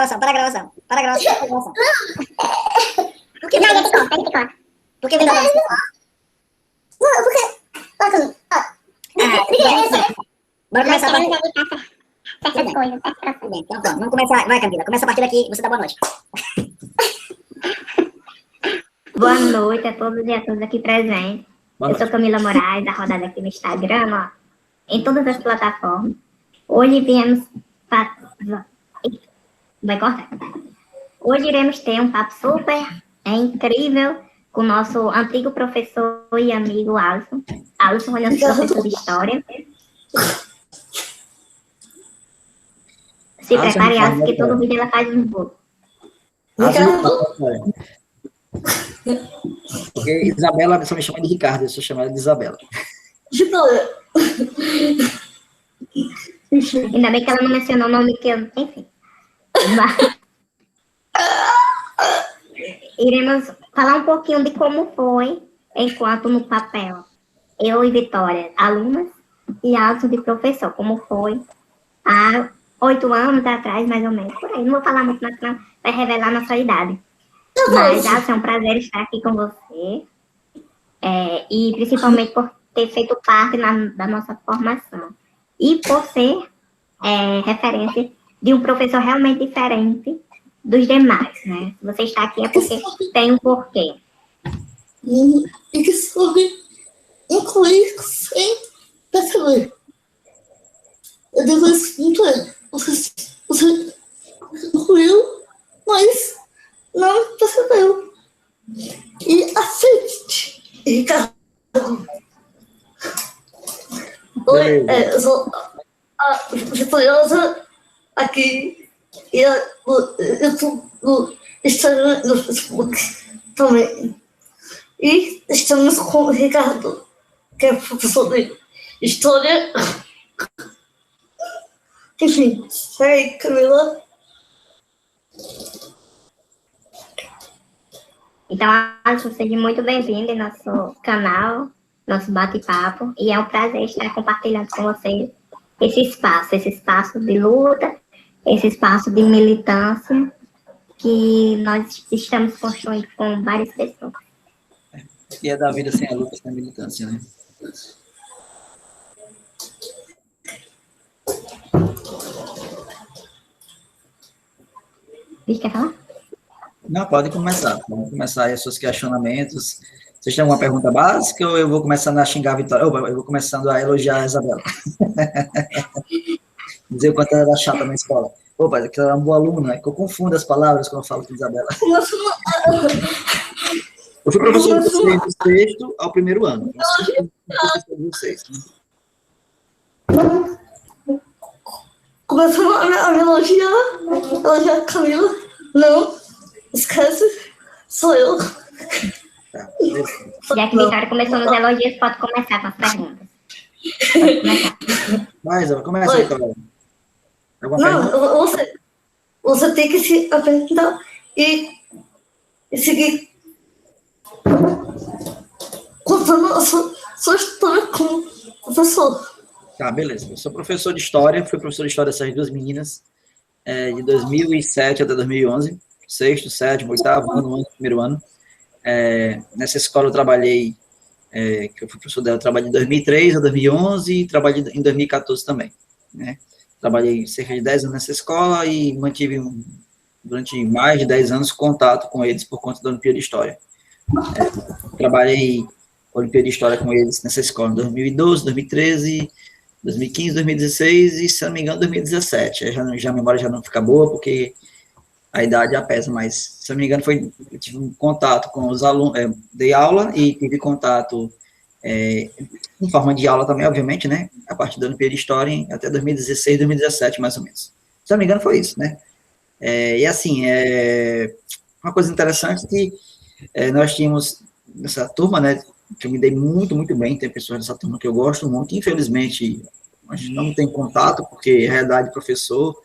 para a gravação. Por que Não, ele ficou. Por que vem da Não, porque... Bora Nós começar a partir. queremos evitar certas coisas. Tudo bem, então vamos começar. Vai, Camila, começa a partir daqui, você dá boa noite. Boa noite a todos e a todas aqui presentes. Eu sou Camila Moraes, da rodada aqui no Instagram, ó, em todas as plataformas. Hoje viemos... Vai cortar. Hoje iremos ter um papo super incrível com o nosso antigo professor e amigo Alisson. Alisson é nosso professor de História. Se prepare, Alisson, que todo vídeo ela faz um bolo. Porque Isabela só me chama de Ricardo, eu sou chamada de Isabela. Ainda bem que ela não mencionou o nome que eu... Enfim. Mas... Iremos falar um pouquinho de como foi, enquanto no papel, eu e Vitória, alunas, e Alisson de professor, como foi há 8 anos atrás, mais ou menos, por aí. Não vou falar muito, mas não vai revelar a nossa idade. Mas, Alisson, é um prazer estar aqui com você, e principalmente por ter feito parte da nossa formação. E por ser referência de um professor realmente diferente dos demais, né? Se você está aqui é porque tem um porquê. E que soube incluir sem perceber. Eu depois perguntei, você incluiu, mas não percebeu. E aceite, Ricardo. Oi, eu sou a vitoriosa aqui. E eu estou no Instagram e no Facebook também. E estamos com o Ricardo, que é professor de História. Enfim, aí, Camila. Então, Alisson, seja muito bem-vindo em nosso canal, nosso bate-papo. E é um prazer estar compartilhando com você esse espaço de luta, esse espaço de militância que nós estamos construindo com várias pessoas. E é da vida sem a luta, sem a militância, né? Você quer falar? Não, pode começar. Vamos começar aí os seus questionamentos. Vocês têm alguma pergunta básica ou eu vou começando a xingar a Vitória? Eu vou começando a elogiar a Isabela. Dizer o quanto ela era chata na escola. Opa, que ela era uma boa aluna, né? Que eu confundo as palavras quando eu falo com a Isabela. Eu fui professor de vocês do sexto ao primeiro ano. Professor de vocês. Começou a me elogiar a Camila. Não, esquece, sou eu. Tá, Já que Vitória começou nos elogios, pode começar com as perguntas. Pode começar. Mas, começa, Vitória. Não, você tem que se apresentar e seguir contando a sua história como professor. Tá, beleza. Eu sou professor de História, fui professor de História dessas duas meninas, de 2007 até 2011, sexto, sétimo, oitavo ano, primeiro ano. Nessa escola eu trabalhei, que eu fui professor dela, eu trabalhei em 2003 a 2011 e trabalhei em 2014 também, né? Trabalhei cerca de 10 anos nessa escola e mantive durante mais de 10 anos contato com eles por conta da Olimpíada de História. Trabalhei Olimpíada de História com eles nessa escola em 2012, 2013, 2015, 2016 e, se não me engano, 2017. Já a memória já não fica boa, porque a idade já pesa, mas, se não me engano, eu tive um contato com os alunos, dei aula e tive contato em forma de aula também, obviamente, né, a partir da Olimpíada de História até 2016, 2017, mais ou menos. Se não me engano, foi isso, né. E, assim, uma coisa interessante que nós tínhamos nessa turma, né, que eu me dei muito, muito bem, tem pessoas dessa turma que eu gosto muito, infelizmente, a gente não tem contato, porque a realidade do professor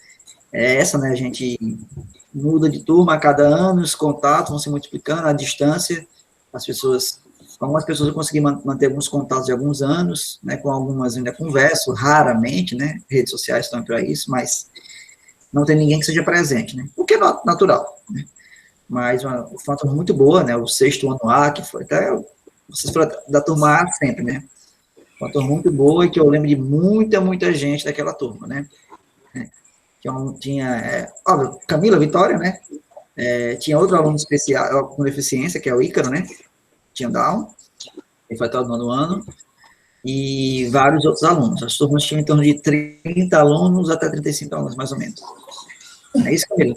é essa, né, a gente muda de turma a cada ano, os contatos vão se multiplicando, a distância, com algumas pessoas eu consegui manter alguns contatos de alguns anos, né, com algumas ainda converso, raramente, né, redes sociais estão para isso, mas não tem ninguém que seja presente, né? O que é natural, né? Mas foi uma turma muito boa, né? O sexto ano A, que foi até, vocês foram da turma A sempre, né? Uma turma muito boa e que eu lembro de muita gente daquela turma, né? Tinha, óbvio, Camila, Vitória, né? Tinha outro aluno especial com deficiência, que é o Ícaro, né? Tinha Down, ele foi todo no ano, e vários outros alunos. As turmas tinham em torno de 30 alunos até 35 alunos, mais ou menos. É isso, Camila?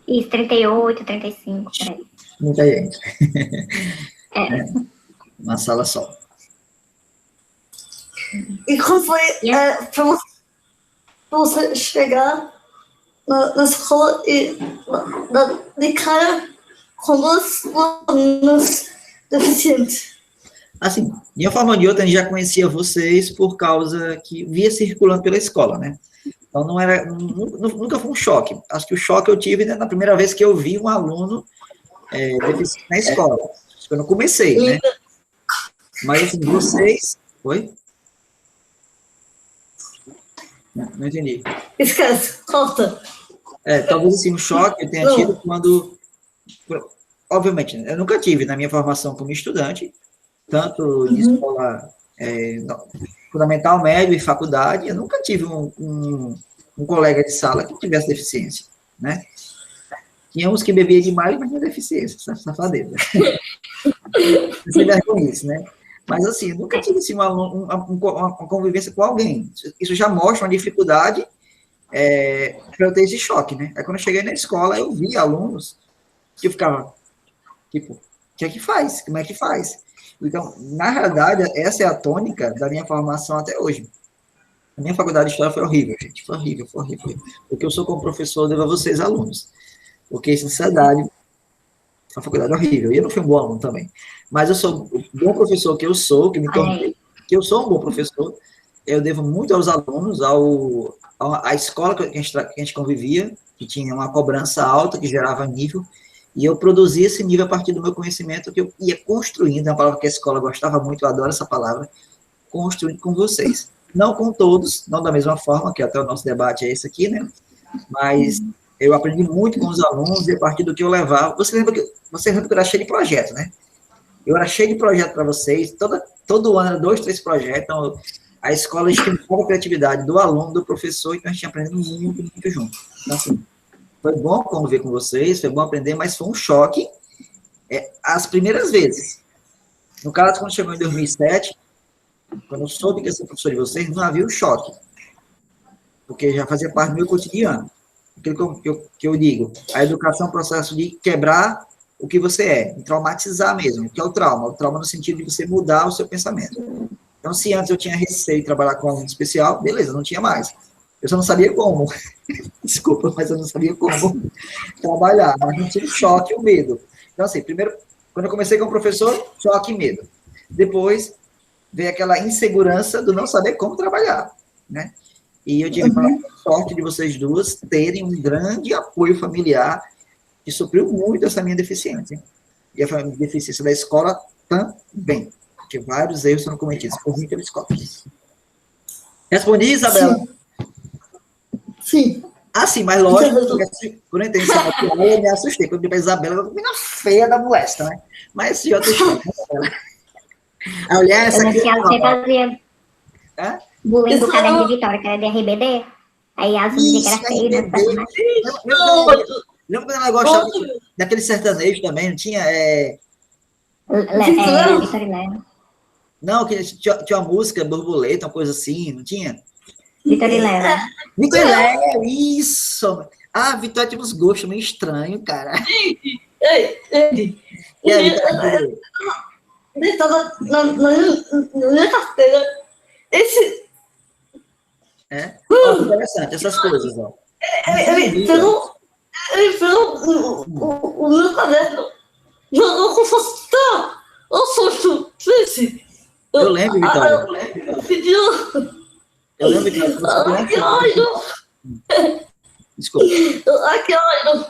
Isso, 38, 35, por aí. Muita gente. É. Uma sala só. E como foi para você chegar na escola e de cara com os alunos deficientes? Assim, de uma forma ou de outra, a gente já conhecia vocês por causa que via circulando pela escola, né? Então, nunca foi um choque. Acho que o choque eu tive, né, na primeira vez que eu vi um aluno deficiente na escola. Quando eu comecei, né? Mas, assim, vocês... Oi? Não entendi. Esquece, corta. Talvez, assim, um choque eu tenha tido quando... Obviamente, eu nunca tive na minha formação como estudante, tanto de escola fundamental, médio e faculdade, eu nunca tive um colega de sala que tivesse deficiência, né? Tinha uns que bebiam demais, mas tinha deficiência, safadeza. Você vai com isso, né? Mas, assim, eu nunca tive assim, uma convivência com alguém. Isso já mostra uma dificuldade para eu ter esse choque, né? Aí, quando eu cheguei na escola, eu vi alunos que eu ficava, tipo, o que é que faz? Como é que faz? Então, na realidade, essa é a tônica da minha formação até hoje. A minha faculdade de História foi horrível, gente. Foi horrível. O que eu sou como professor, eu devo a vocês, alunos. Porque, sinceridade, a faculdade é horrível. E eu não fui um bom aluno também. Mas eu sou o bom professor que eu sou, que me tornei, que eu sou um bom professor. Eu devo muito aos alunos, à escola que a gente convivia, que tinha uma cobrança alta, que gerava nível. E eu produzia esse nível a partir do meu conhecimento que eu ia construindo, é uma palavra que a escola gostava muito, eu adoro essa palavra, construindo com vocês. Não com todos, não da mesma forma, que até o nosso debate é esse aqui, né? Mas eu aprendi muito com os alunos e a partir do que eu levava. Você lembra que eu era cheio de projetos, né? Eu era cheio de projetos para vocês, todo ano era 2, 3 projetos, então a escola estimulava a criatividade do aluno, do professor, então a gente tinha aprendido muito junto. Então, assim, foi bom conviver com vocês, foi bom aprender, mas foi um choque as primeiras vezes. No caso, quando chegou em 2007, quando eu soube que ia ser professor de vocês, não havia o choque. Porque já fazia parte do meu cotidiano. Aquilo que eu digo, a educação é um processo de quebrar o que você é, de traumatizar mesmo, que é o trauma no sentido de você mudar o seu pensamento. Então, se antes eu tinha receio de trabalhar com aluno especial, beleza, não tinha mais. Eu só não sabia como. Desculpa, mas eu não sabia como trabalhar. Mas não tinha o choque e o medo. Então, assim, primeiro, quando eu comecei como professor, choque e medo. Depois, veio aquela insegurança do não saber como trabalhar, né? E eu tive a sorte de vocês duas terem um grande apoio familiar que supriu muito essa minha deficiência. E a deficiência da escola também. Porque vários erros foram cometidos por mim pela escola. Respondi, Isabela? Sim. Ah, sim, mas lógico, quando eu entendi eu me assustei. Quando eu dei pra Isabela, eu menina feia da molesta, né? Mas já tô achando. A olhar essa aqui. Você fazia bullying do caderno de Vitória, que era de RBD. Aí a dizia que era feio, né? Lembra quando ela gostava daquele sertanejo também? Não tinha? Vitória e Leno. Não, que tinha uma música, borboleta, uma coisa assim, não tinha? Vitória e Leno. Vitória e Leno, isso! Ah, Vitória tinha uns gostos meio estranhos, cara. Ele estava na minha carteira. Esse... Interessante, essas coisas, ó. Ele pegou o meu caderno, jogou com força. Ô, susto, triste. Eu lembro, Vitória. Eu lembro, Vitória. Que ódio. Desculpa. Que ódio.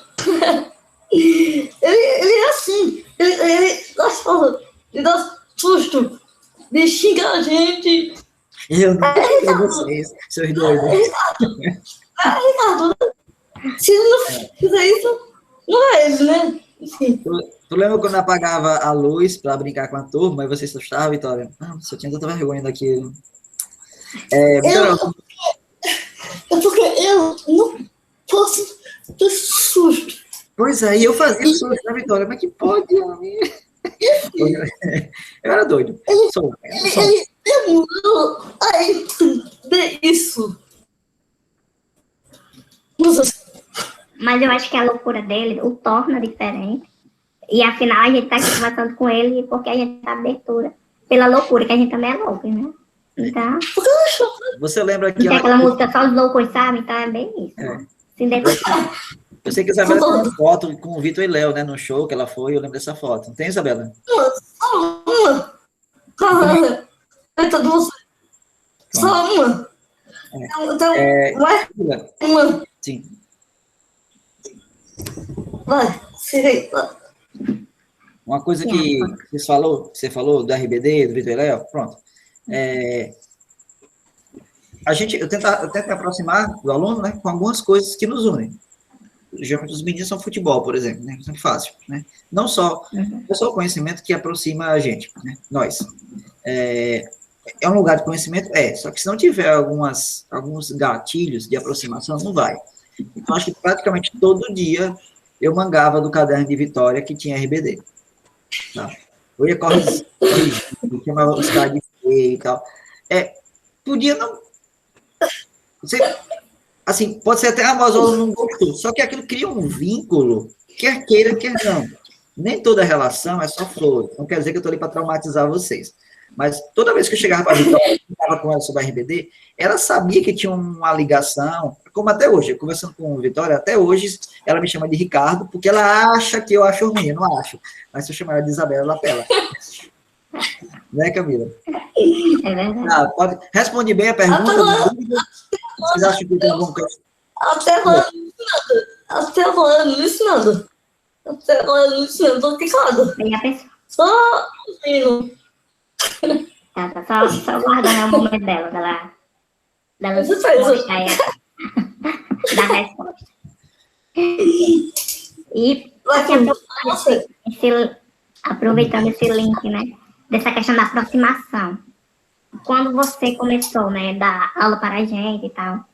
Ele é assim. Ele dá susto, de xingar a gente. Eu não sei vocês, seus doidos. Ricardo, se ele não fizer isso, não é ele, né? Enfim. Tu lembra quando apagava a luz para brincar com a turma e você assustava, Vitória? Ah, só tinha tanta vergonha daquilo. Vitória, É porque eu não posso ter susto. pois é, e eu fazia isso na Vitória, mas que pode, amigo? Eu era doido. Sou. Ele demorou a entender isso. Mas eu acho que a loucura dele o torna diferente. E afinal a gente tá aqui conversando com ele porque a gente tá abertura pela loucura, que a gente também é louco, né? Então, Você lembra não que tem aquela música só os loucos, sabe? Então é bem isso. É. Se identificar. eu sei que a Isabela tem uma foto com o Vitor e Léo, né, no show que ela foi, eu lembro dessa foto. Não tem, Isabela? Só uma. É todo você. Só uma. Então, vai. Uma. Sim. Vai. Sei lá. Uma coisa que você falou do RBD, do Vitor e Léo, pronto. Eu tento me aproximar do aluno, né, com algumas coisas que nos unem. Geralmente os meninos são futebol, por exemplo, né? Sempre fácil, né? Não só o conhecimento que aproxima a gente, né? Nós. É um lugar de conhecimento? Só que se não tiver alguns gatilhos de aproximação, não vai. Então, acho que praticamente todo dia eu mangava do caderno de Vitória que tinha RBD. Tá? Eu ia corrigir, chamava os caras de feio e tal. Podia não... Assim, pode ser até mas o aluno não gostou, só que aquilo cria um vínculo, quer queira, quer não. Nem toda relação é só flor. Não quer dizer que eu estou ali para traumatizar vocês. Mas toda vez que eu chegava para a Vitória, eu falava com ela sobre a RBD, ela sabia que tinha uma ligação, como até hoje, eu conversando com a Vitória, até hoje ela me chama de Ricardo, porque ela acha que eu acho ruim, eu não acho. Mas se eu chamar ela de Isabela, ela apela. Né, Camila? É verdade. Responde bem a pergunta. Vocês acham que tem alguma coisa? Até agora não disse nada. Tô ficado. Bem a pessoa. Só ouvindo. Tá só guardando o momento dela Você fez. da resposta. E aproveitando esse link, né? Dessa questão da aproximação. Quando você começou, né, dar aula para a gente e tal,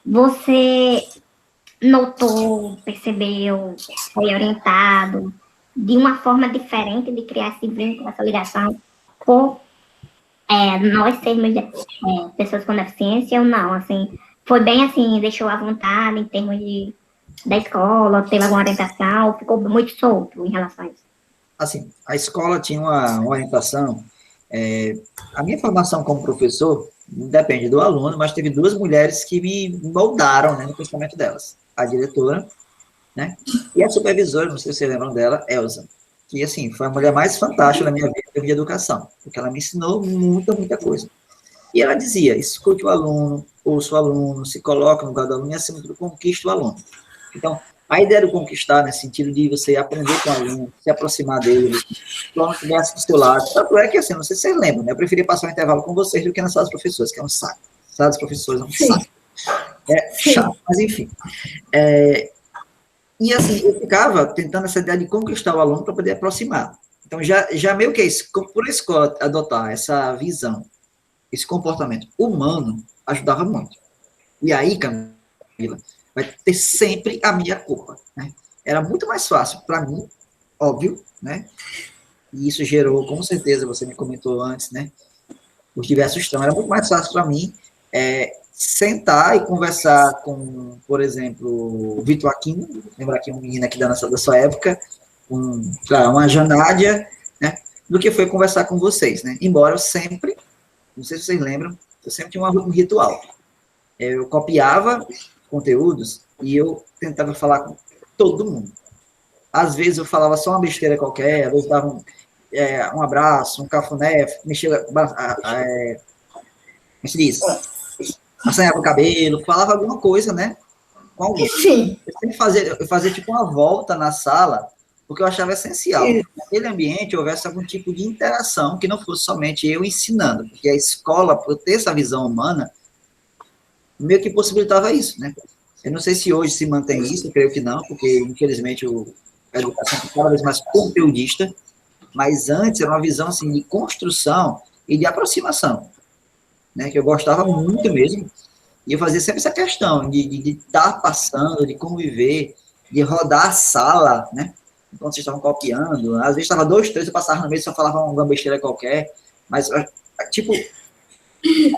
você notou, percebeu, foi orientado de uma forma diferente de criar esse vínculo, essa ligação, por nós sermos pessoas com deficiência ou não, assim, foi bem assim, deixou à vontade em termos da escola, teve alguma orientação, ficou muito solto em relação a isso? Assim, a escola tinha uma orientação. A minha formação como professor depende do aluno, mas teve duas mulheres que me moldaram, né, no pensamento delas. A diretora, né, e a supervisora, não sei se vocês lembram dela, Elza, que, assim, foi a mulher mais fantástica da minha vida de educação, porque ela me ensinou muita coisa. E ela dizia, escute o aluno, ouça o aluno, se coloca no lugar do aluno e, acima de tudo, conquiste o aluno. Então, a ideia do conquistar, nesse sentido de você aprender com o aluno, se aproximar dele, o aluno estivesse do seu lado. Tanto é que, assim, não sei se vocês lembram, né? Eu preferia passar um intervalo com vocês do que na sala dos professores, que é um saco. Sala dos professores é um saco. Chato, mas enfim. E, assim, eu ficava tentando essa ideia de conquistar o aluno para poder aproximar. Então, já meio que por a escola adotar essa visão, esse comportamento humano, ajudava muito. E aí, Camila, vai ter sempre a minha culpa, né? Era muito mais fácil para mim, óbvio, né? E isso gerou, com certeza, você me comentou antes, né? Os diversos traumas. Era muito mais fácil para mim sentar e conversar com, por exemplo, o Vitor Aquino, lembrar que um menino aqui da sua época, uma Janádia, né? Do que foi conversar com vocês, né? Embora eu sempre, não sei se vocês lembram, eu sempre tinha um ritual. Eu copiava conteúdos e eu tentava falar com todo mundo. Às vezes eu falava só uma besteira qualquer, às vezes dava um abraço, um cafuné, mexia, assanhava o cabelo, falava alguma coisa, né? Com alguém. Enfim. Eu sempre fazia tipo uma volta na sala porque eu achava essencial Isso. que naquele ambiente houvesse algum tipo de interação, que não fosse somente eu ensinando, porque a escola, por ter essa visão humana, meio que possibilitava isso, né? Eu não sei se hoje se mantém isso, eu creio que não, porque, infelizmente, a educação está cada vez mais conteudista, mas antes era uma visão, assim, de construção e de aproximação, né? Que eu gostava muito mesmo, e eu fazia sempre essa questão de estar passando, de conviver, de rodar a sala, né? Enquanto vocês estavam copiando, às vezes estava 2, 3, eu passava no meio e só falava uma besteira qualquer, mas, tipo,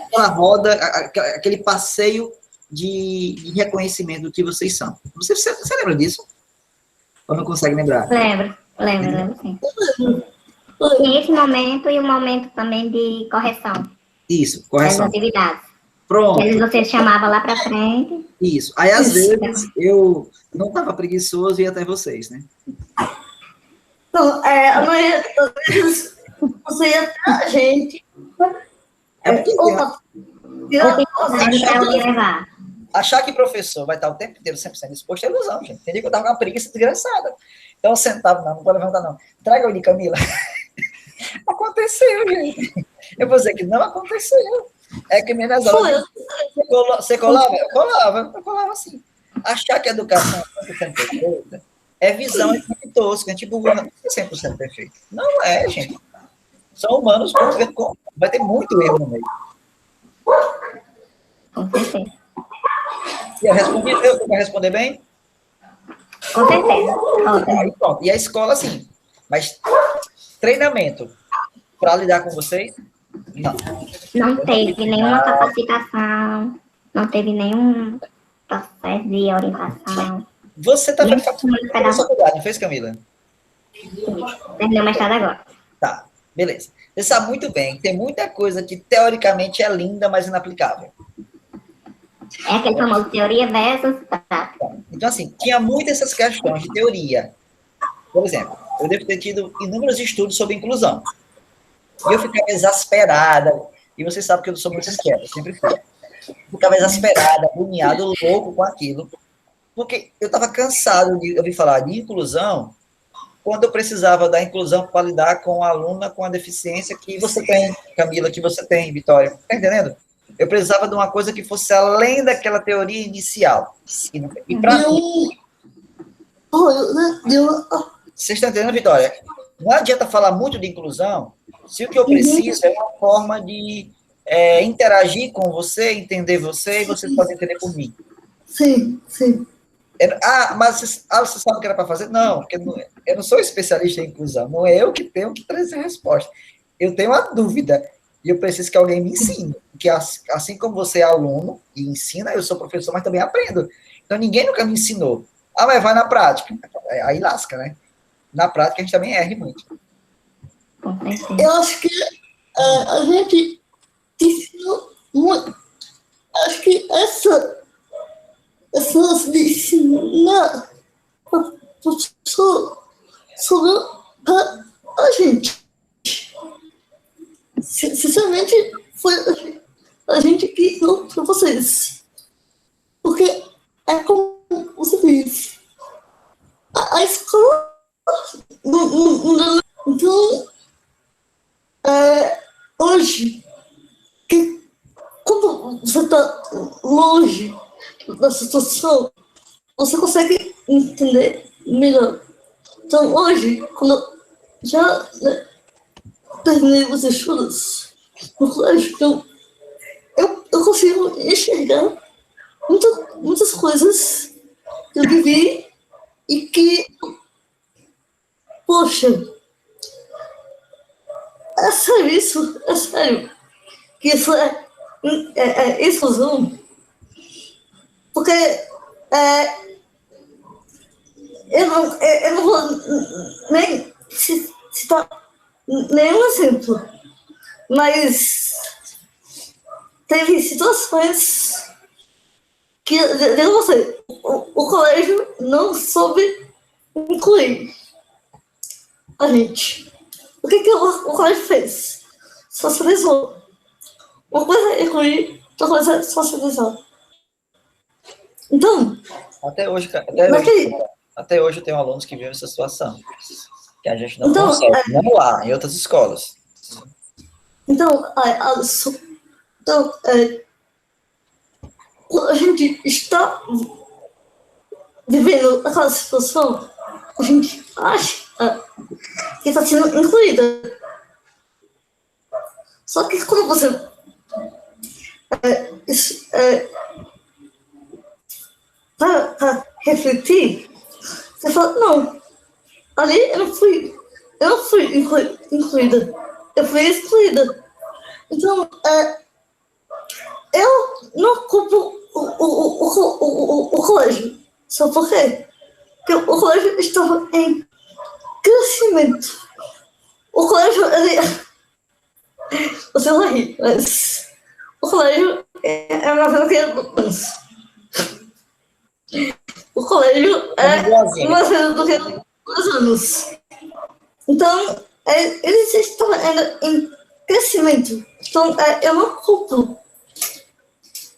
aquela roda, aquele passeio de reconhecimento do que vocês são. Você lembra disso? Ou não consegue lembrar? Lembro sim. Tem esse momento e o momento também de correção Isso, das correção. atividades. Pronto. Às vezes você chamava lá pra frente. Isso. Aí, às vezes, eu não estava preguiçoso e ia até vocês, né? Não, a maioria das vezes você ia até a gente. É porque Opa, achar que professor vai estar o tempo inteiro 100% disposto é ilusão, gente. Entendi que eu tava com uma preguiça desgraçada. Então eu sentava, não vou levantar, não. Traga ali, Camila. Aconteceu, gente. Eu vou dizer que não aconteceu. É que minhas aulas... Você colava? Eu colava assim. Achar que a educação é 100% perfeita é visão tosca, tipo, não é 100% perfeito. Não é, gente. São humanos, vai ter muito erro no meio. Com certeza. Eu vou responder bem? Com certeza. Aí, pronto. E a escola, assim, mas treinamento para lidar com vocês? Não. Não teve nenhuma capacitação, não teve nenhum processo de orientação. Você está fazendo faculdade, não fez, Camila? Terminei o mestrado agora. Tá, beleza. Você sabe muito bem que tem muita coisa que teoricamente é linda, mas inaplicável. É aquele famoso teoria versus prática. Então, assim, tinha muitas essas questões de teoria. Por exemplo, eu devo ter tido inúmeros estudos sobre inclusão. E eu ficava exasperada. E você sabe que eu sou muito inquieto, sempre fui. Ficava exasperada, agoniado, louco com aquilo. Porque eu estava cansado de ouvir falar de inclusão quando eu precisava da inclusão para lidar com a aluna com a deficiência que você tem, Camila, que você tem, Vitória. Está entendendo? Eu precisava de uma coisa que fosse além daquela teoria inicial. E para mim... Vocês estão entendendo, Vitória? Não adianta falar muito de inclusão se o que eu preciso é uma forma de interagir com você, entender você e você pode entender por mim. Sim. Mas você sabe o que era para fazer? Não, porque eu não sou especialista em inclusão. Não é eu que tenho que trazer a resposta. Eu tenho uma dúvida e eu preciso que alguém me ensine. Porque assim como você é aluno e ensina, eu sou professor, mas também aprendo. Então ninguém nunca me ensinou. Mas vai na prática. Aí lasca, né? Na prática a gente também erra muito. Eu acho que a gente ensinou muito. Acho que essa de ensinar sobre a gente. Sinceramente, foi a gente que ensinou para vocês. Porque é como você diz. A escola não. Então, hoje, quando você está longe da situação, você consegue entender melhor. Então, hoje, quando eu já terminei os estudos no colégio, então, eu consigo enxergar muitas coisas que eu vivi e que, poxa, é sério isso? É sério que isso é exclusão? Porque eu não vou nem citar nenhum exemplo, mas teve situações que, eu não sei, o colégio não soube incluir a gente. O que o colégio fez? Socializou. Uma coisa é incluir, outra coisa é socializar. Então, Até hoje, Até hoje eu tenho alunos que vivem essa situação, que a gente não Então, consegue, não lá, em outras escolas. Então, quando a gente está vivendo aquela situação, a gente acha que está sendo incluída. Só que quando você para refletir, você fala, não, ali eu não fui incluída, eu fui excluída. Então, eu não culpo o colégio, só porque o colégio estava em crescimento. O colégio, você vai rir, mas o colégio é uma vila que é o colégio é uma vila do que 2 anos. Então, eles estão ainda em crescimento. Então, eu não culpo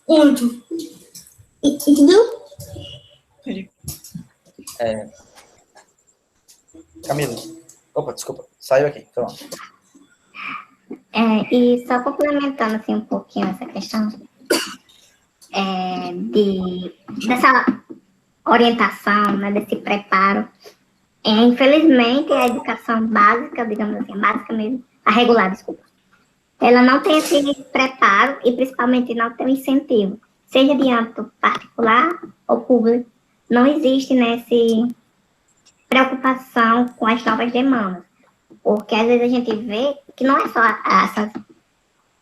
muito. Entendeu? Camila. Opa, desculpa. Saiu aqui. Pronto. E só complementando assim, um pouquinho essa questão dessa orientação, né, desse preparo. Infelizmente, a educação básica, digamos assim, básica mesmo, a regular, desculpa, ela não tem esse preparo e principalmente não tem incentivo, seja de âmbito particular ou público. Não existe nessa preocupação com as novas demandas, porque às vezes a gente vê que não é só essa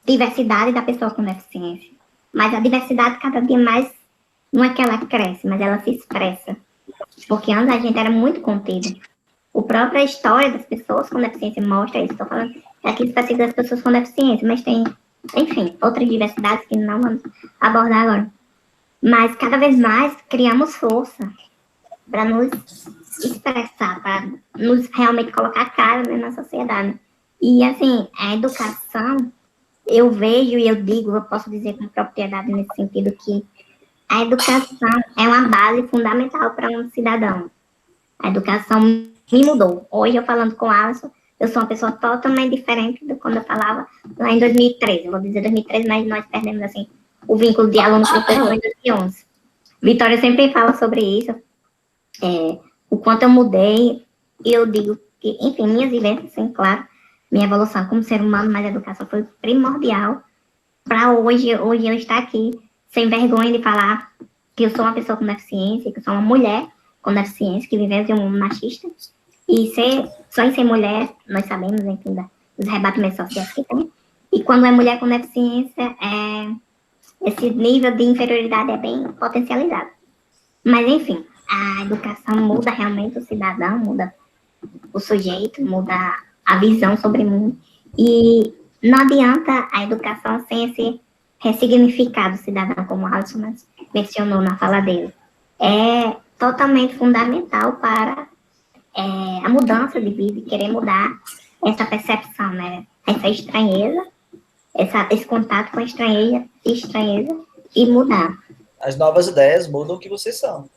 diversidade da pessoa com deficiência, mas a diversidade cada dia mais, não é que ela cresce, mas ela se expressa. Porque antes a gente era muito contido. A própria história das pessoas com deficiência mostra isso. Estou falando aqui específico das pessoas com deficiência, mas tem, enfim, outras diversidades que não vamos abordar agora. Mas cada vez mais criamos força para nos expressar, para nos realmente colocar a cara, né, na sociedade. E assim, a educação, eu vejo e eu digo, eu posso dizer com propriedade nesse sentido que a educação é uma base fundamental para um cidadão. A educação me mudou. Hoje, eu falando com o Alisson, eu sou uma pessoa totalmente diferente do quando eu falava lá em 2013. Eu vou dizer 2013, mas nós perdemos, assim, o vínculo de aluno-professor em 2011. Vitória sempre fala sobre isso, o quanto eu mudei, e eu digo que, enfim, minhas vivências, sim, claro, minha evolução como ser humano, mas a educação foi primordial para hoje eu estar aqui, sem vergonha de falar que eu sou uma pessoa com deficiência, que eu sou uma mulher com deficiência, que vivemos em um mundo machista. E só em ser mulher, nós sabemos, enfim, dos rebatimentos sociais que tem. E quando é mulher com deficiência, esse nível de inferioridade é bem potencializado. Mas, enfim, a educação muda realmente o cidadão, muda o sujeito, muda a visão sobre o mundo. E não adianta a educação sem esse ressignificado cidadão, como o Alisson mencionou na fala dele. É totalmente fundamental para a mudança de vida e querer mudar essa percepção, né? Essa estranheza, esse contato com a estranheza e mudar. As novas ideias mudam o que vocês são.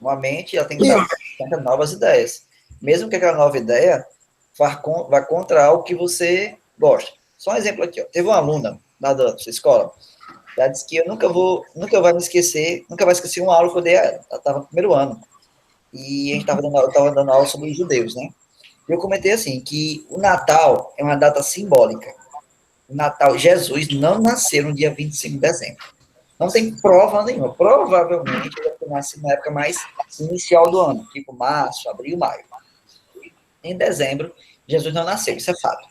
Uma mente, ela tem que dar novas ideias. Mesmo que aquela nova ideia vá contra algo que você gosta. Só um exemplo aqui, ó. Teve uma aluna da sua escola, ela disse que eu nunca vai esquecer uma aula que eu dei a ela. Ela estava no primeiro ano. E a gente estava dando aula sobre os judeus, né? E eu comentei assim, que o Natal é uma data simbólica. O Natal, Jesus não nasceu no dia 25 de dezembro. Não tem prova nenhuma. Provavelmente ele deve ter nascido na época mais inicial do ano, tipo março, abril, maio. Em dezembro, Jesus não nasceu, isso é fato.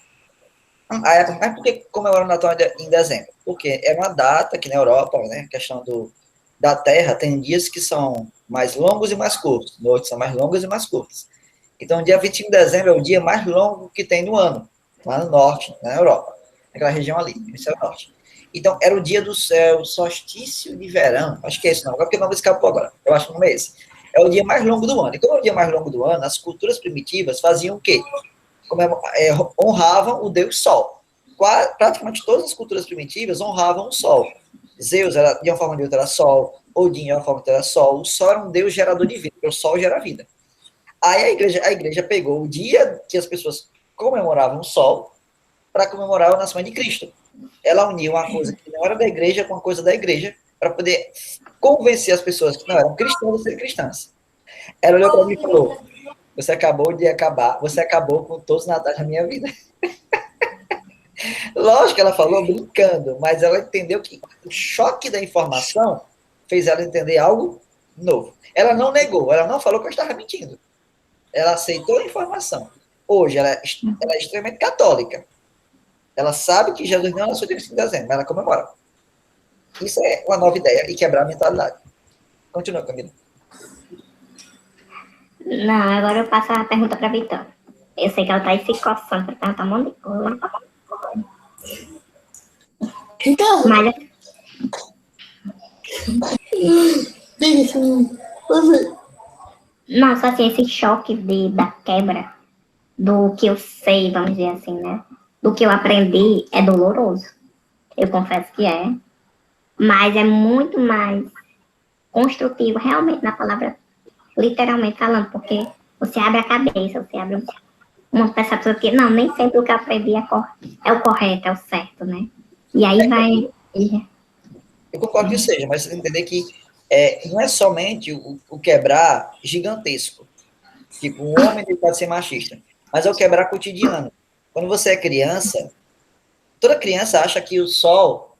Mas por que comemora o Natal em dezembro? Porque é uma data que na Europa, né, questão da Terra, tem dias que são mais longos e mais curtos, noites são mais longas e mais curtas. Então, o dia 25 de dezembro é o dia mais longo que tem no ano, lá no norte, na Europa, naquela região ali, no hemisfério norte. Então, era o dia do céu, solstício de verão, acho que é esse não, porque o nome escapou agora, eu acho que não é esse. É o dia mais longo do ano. E como é o dia mais longo do ano, as culturas primitivas faziam o quê? Honravam o deus Sol. Praticamente todas as culturas primitivas honravam o Sol. Zeus, de uma forma ou de outra, era Sol. Odin é uma forma que era Sol. O Sol era um deus gerador de vida, porque o Sol gera vida. Aí a igreja pegou o dia que as pessoas comemoravam o Sol para comemorar o nascimento de Cristo. Ela uniu uma coisa que não era da igreja com a coisa da igreja para poder convencer as pessoas que não eram cristãs a serem cristãs. Ela olhou para mim e falou: você acabou com todos os natais da minha vida. Lógico que ela falou brincando, mas ela entendeu que o choque da informação fez ela entender algo novo. Ela não negou, ela não falou que eu estava mentindo. Ela aceitou a informação. Hoje, ela é extremamente católica. Ela sabe que Jesus não nasceu dia 5 de dezembro, mas ela comemora. Isso é uma nova ideia e quebrar a mentalidade. Continua, Camila. Não, agora eu passo a pergunta para a Vitória. Eu sei que ela está aí se coçando para perguntar um monte de coisa. Então, Mas não, só assim, esse choque da quebra do que eu sei, vamos dizer assim, né? Do que eu aprendi é doloroso. Eu confesso que é. Mas é muito mais construtivo, realmente, na palavra, literalmente falando, porque você abre a cabeça, você abre uma percepção que, não, nem sempre o que eu aprendi é o correto, é o certo, né? E aí vai... Eu concordo que seja, mas você tem que entender que não é somente o quebrar gigantesco. Tipo, um homem ele pode ser machista, mas é o quebrar cotidiano. Quando você é criança, toda criança acha que o sol,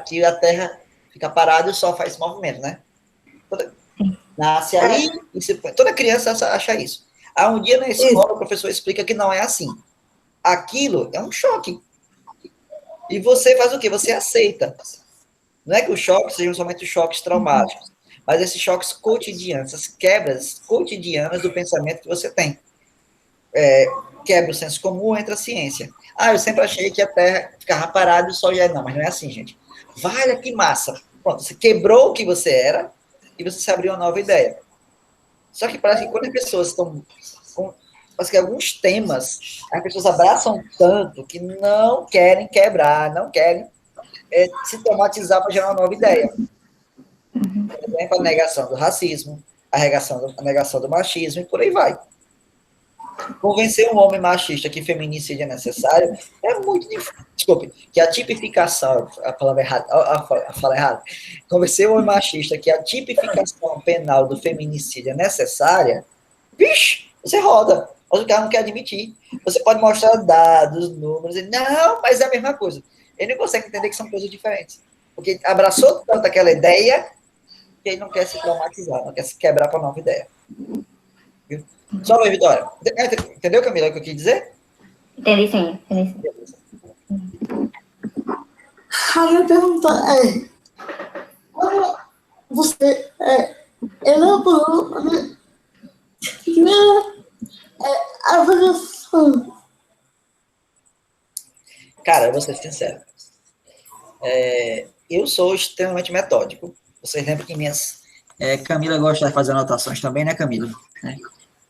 que a terra fica parada e o sol faz esse movimento, né? Nasce ali, toda criança acha isso. Há um dia na escola o professor explica que não é assim. Aquilo é um choque. E você faz o quê? Você aceita. Não é que os choques sejam somente os choques traumáticos, mas esses choques cotidianos, essas quebras cotidianas do pensamento que você tem. Quebra o senso comum, entra a ciência. Eu sempre achei que a Terra ficava parada e o Sol já... Não, mas não é assim, gente. Olha que massa. Pronto, você quebrou o que você era e você se abriu uma nova ideia. Só que parece que quando as pessoas estão... Parece que alguns temas as pessoas abraçam tanto que não querem quebrar, não querem se traumatizar para gerar uma nova ideia. Por exemplo, a negação do racismo, a negação do machismo e por aí vai. Convencer um homem machista que feminicídio é necessário é muito difícil. Desculpe, que a tipificação, a palavra errada, a fala errada. Convencer um homem machista que a tipificação penal do feminicídio é necessária, vixe, você roda. Mas o cara não quer admitir. Você pode mostrar dados, números, e não, mas é a mesma coisa. Ele não consegue entender que são coisas diferentes. Porque abraçou tanto aquela ideia que ele não quer se traumatizar, não quer se quebrar para uma nova ideia. Viu? Só vai, Vitória. Entendeu, Camila, o que eu quis dizer? Entendi sim. a minha pergunta como você elaborou a minha primeira avaliação? Cara, eu vou ser sincero. Eu sou extremamente metódico. Vocês lembram que minhas... Camila gosta de fazer anotações também, né, Camila?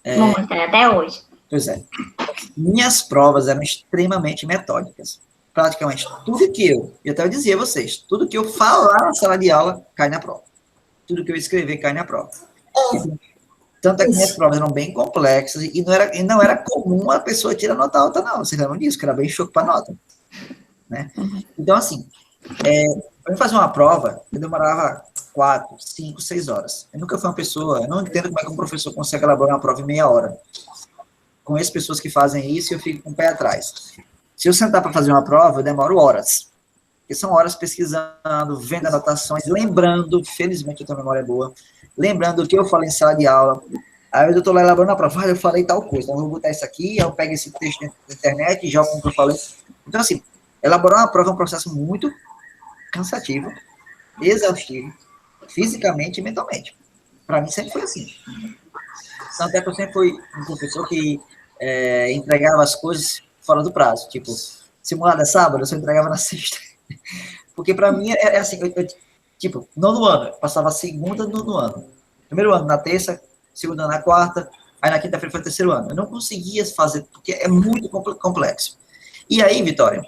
Muito, até hoje. Pois é. Minhas provas eram extremamente metódicas. Praticamente tudo que eu até dizia a vocês, tudo que eu falar na sala de aula cai na prova. Tudo que eu escrever cai na prova. Tanto é que minhas provas eram bem complexas e não era comum a pessoa tirar nota alta, não. Vocês lembram disso? Que era bem choque para nota. Né? Então, assim, para eu fazer uma prova, eu demorava 4, 5, 6 horas. Eu nunca fui uma pessoa, eu não entendo como é que um professor consegue elaborar uma prova em meia hora. Conheço pessoas que fazem isso e eu fico com o pé atrás. Se eu sentar para fazer uma prova, eu demoro horas. Porque são horas pesquisando, vendo anotações, lembrando, felizmente eu tenho memória boa, lembrando o que eu falei em sala de aula. Aí eu estou lá elaborando a prova, eu falei tal coisa, então eu vou botar isso aqui, eu pego esse texto na internet e jogo como eu falei. Então, assim, elaborar uma prova é um processo muito cansativo, exaustivo, fisicamente e mentalmente. Para mim sempre foi assim. Tanto é que eu sempre fui um professor que entregava as coisas fora do prazo. Tipo, simulada sábado, eu só entregava na sexta. Porque para mim é assim, tipo, nono ano, eu passava a segunda no ano. Primeiro ano na terça, segundo ano na quarta, aí na quinta-feira foi o terceiro ano. Eu não conseguia fazer, porque é muito complexo. E aí, Vitória,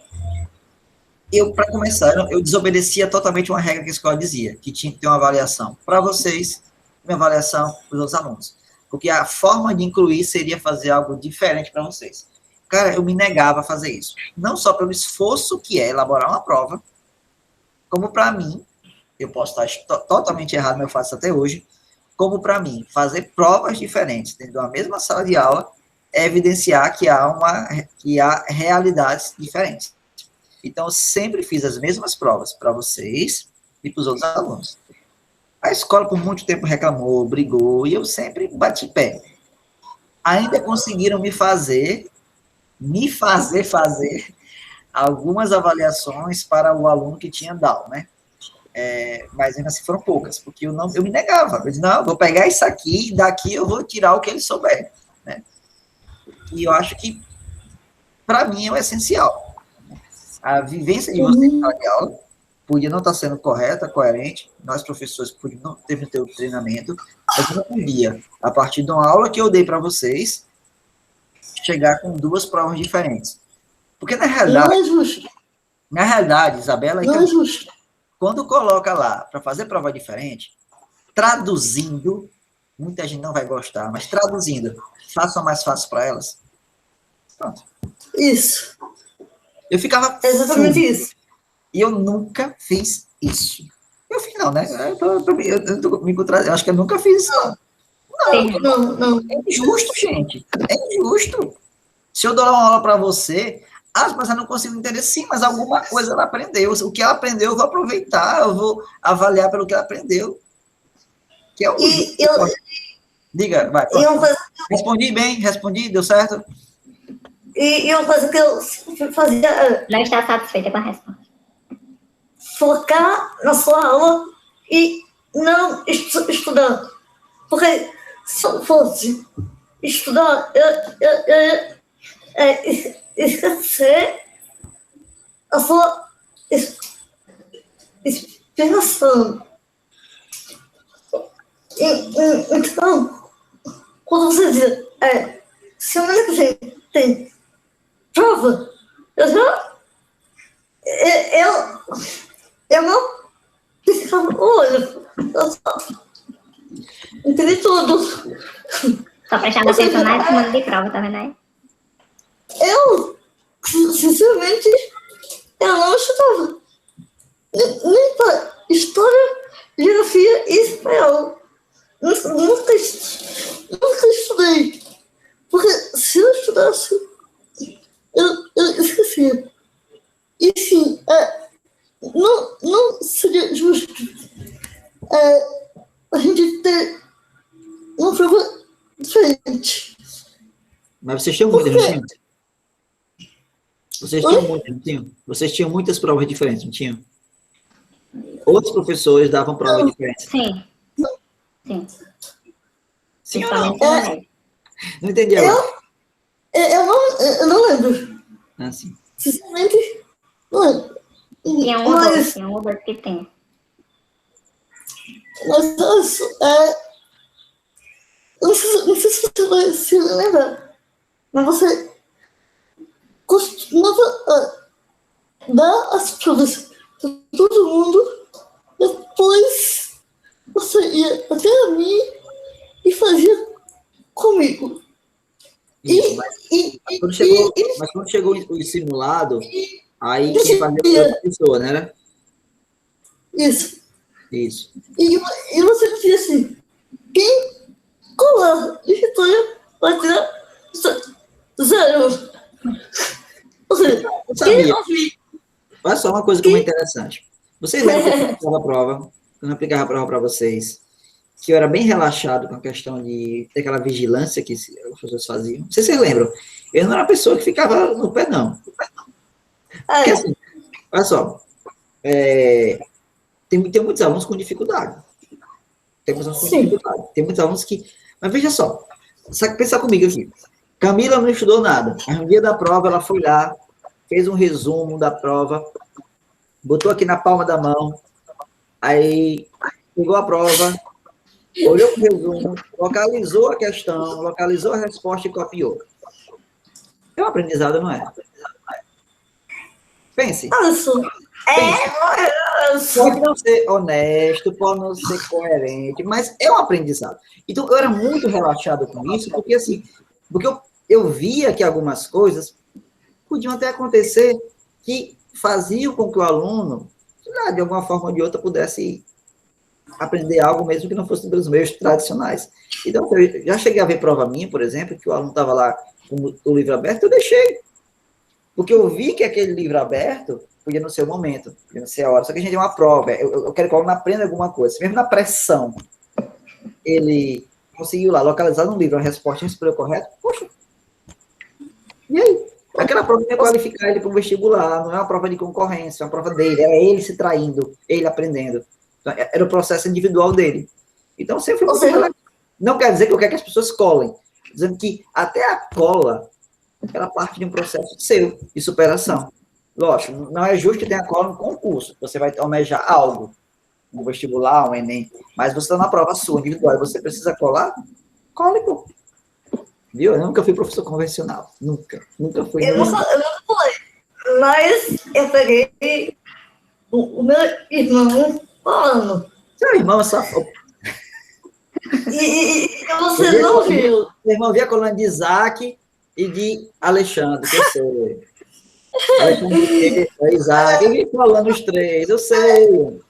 para começar, eu desobedecia totalmente uma regra que a escola dizia, que tinha que ter uma avaliação para vocês, uma avaliação para os outros alunos. Porque a forma de incluir seria fazer algo diferente para vocês. Cara, eu me negava a fazer isso. Não só pelo esforço que é elaborar uma prova, como para mim, eu posso estar totalmente errado, mas eu faço até hoje, como para mim, fazer provas diferentes dentro de uma mesma sala de aula é evidenciar que há realidades diferentes. Então, eu sempre fiz as mesmas provas para vocês e para os outros alunos. A escola, por muito tempo, reclamou, brigou, e eu sempre bati pé. Ainda conseguiram me fazer fazer algumas avaliações para o aluno que tinha Down, né? Mas ainda assim foram poucas, porque eu me negava. Eu disse, não, eu vou pegar isso aqui e daqui eu vou tirar o que ele souber, né? E eu acho que, para mim, é o essencial. A vivência de você em sala de aula podia não estar sendo correta, coerente, nós professores podíamos não ter o treinamento, mas eu não podia, a partir de uma aula que eu dei para vocês, chegar com 2 provas diferentes. Porque, na realidade, Não é justo. Isabela, Não é justo. quando coloca lá para fazer prova diferente, traduzindo, muita gente não vai gostar, mas traduzindo, façam mais fácil para elas. Pronto. Isso. Eu ficava... É exatamente isso. E eu nunca fiz isso. Eu fiz não, né? Eu acho que eu nunca fiz isso. Não. É injusto, gente. É injusto. Se eu dou uma aula para você, mas eu não consigo entender. Sim, mas alguma coisa ela aprendeu. O que ela aprendeu, eu vou aproveitar, eu vou avaliar pelo que ela aprendeu. Que é o Diga, vai. Respondi, deu certo? E uma coisa que eu sempre fazia Não está satisfeita com a resposta. focar na sua aula e não estudar. Porque se eu fosse estudar, eu esquecer a sua inspiração. Então, quando você diz, semana que vem tem prova, eu não piscava o olho. Eu só entendi tudo. Só prestava atenção na semana de prova, tá vendo aí? Eu, sinceramente, eu não estudava. Nem para história, geografia e espanhol. Nunca estudei. Porque se eu estudasse, eu esquecia. E sim, não seria justo a gente ter uma prova diferente. Mas vocês tinham muitas, não tinham? Vocês tinham muitas, não tinham? Vocês tinham muitas provas diferentes, não tinham? Outros professores davam provas diferentes. Sim. Sim. Sim ou não? Principalmente Não entendi agora. Eu não lembro. Ah, sim. Sinceramente, não lembro. tinha um ou dois que tem. Mas isso não sei se você vai se lembrar, mas você costumava dar as provas para todo mundo, depois você ia até mim e fazia comigo. Isso, mas quando chegou o simulado, aí quem fazia foi outra pessoa, né? Era? Isso. Isso. E você dizia assim, quem colar de história vai tirar 0. Ou seja, Eu sabia. quem ouvir. Olha só uma coisa que é interessante. Vocês lembram que eu aplicava a prova, quando eu aplicava a prova para vocês, que eu era bem relaxado com a questão de ter aquela vigilância que os professores faziam? Não sei se vocês lembram. Eu não era uma pessoa que ficava no pé, não. Porque assim, olha só, tem muitos alunos com dificuldade. Tem muitos alunos que... Mas veja só, pensa comigo aqui. Camila não estudou nada. Mas no dia da prova, ela foi lá, fez um resumo da prova, botou aqui na palma da mão, aí pegou a prova, olhou para o resumo, localizou a questão, localizou a resposta e copiou. É um aprendizado, não é? Pense. Olha só. Pode não ser honesto, pode não ser coerente, mas é um aprendizado. Então, eu era muito relaxado com isso, porque assim, porque eu via que algumas coisas podiam até acontecer que faziam com que o aluno, de alguma forma ou de outra, pudesse aprender algo mesmo que não fosse pelos meios tradicionais. Então, eu já cheguei a ver prova minha, por exemplo, que o aluno estava lá com o livro aberto, eu deixei. Porque eu vi que aquele livro aberto podia não ser o momento, podia não ser a hora. Só que a gente tem uma prova, eu quero que o aluno aprenda alguma coisa. Mesmo na pressão, ele conseguiu lá localizar no livro a resposta e respondeu correto, poxa. E aí? Aquela prova ia qualificar ele para um vestibular, não é uma prova de concorrência, é uma prova dele, era ele se traindo, ele aprendendo. Então, era o processo individual dele. Então, sempre foi muito. Não quer dizer que eu quero que as pessoas colem, dizendo que até a cola, ela parte de um processo seu, de superação. Lógico, não é justo que tenha cola no concurso, você vai almejar algo, um vestibular, um Enem, mas você está na prova sua, individual, e você precisa colar, cole, pô. Viu? Eu nunca fui professor convencional, nunca fui. Eu nunca falei, mas eu peguei o meu irmão falando. Seu irmão, só... E você não viu. Meu irmão via a coluna de Isaac e de Alexandre, que eu sei. Alexandre, Isaac, eu vi falando os três, eu sei. Eu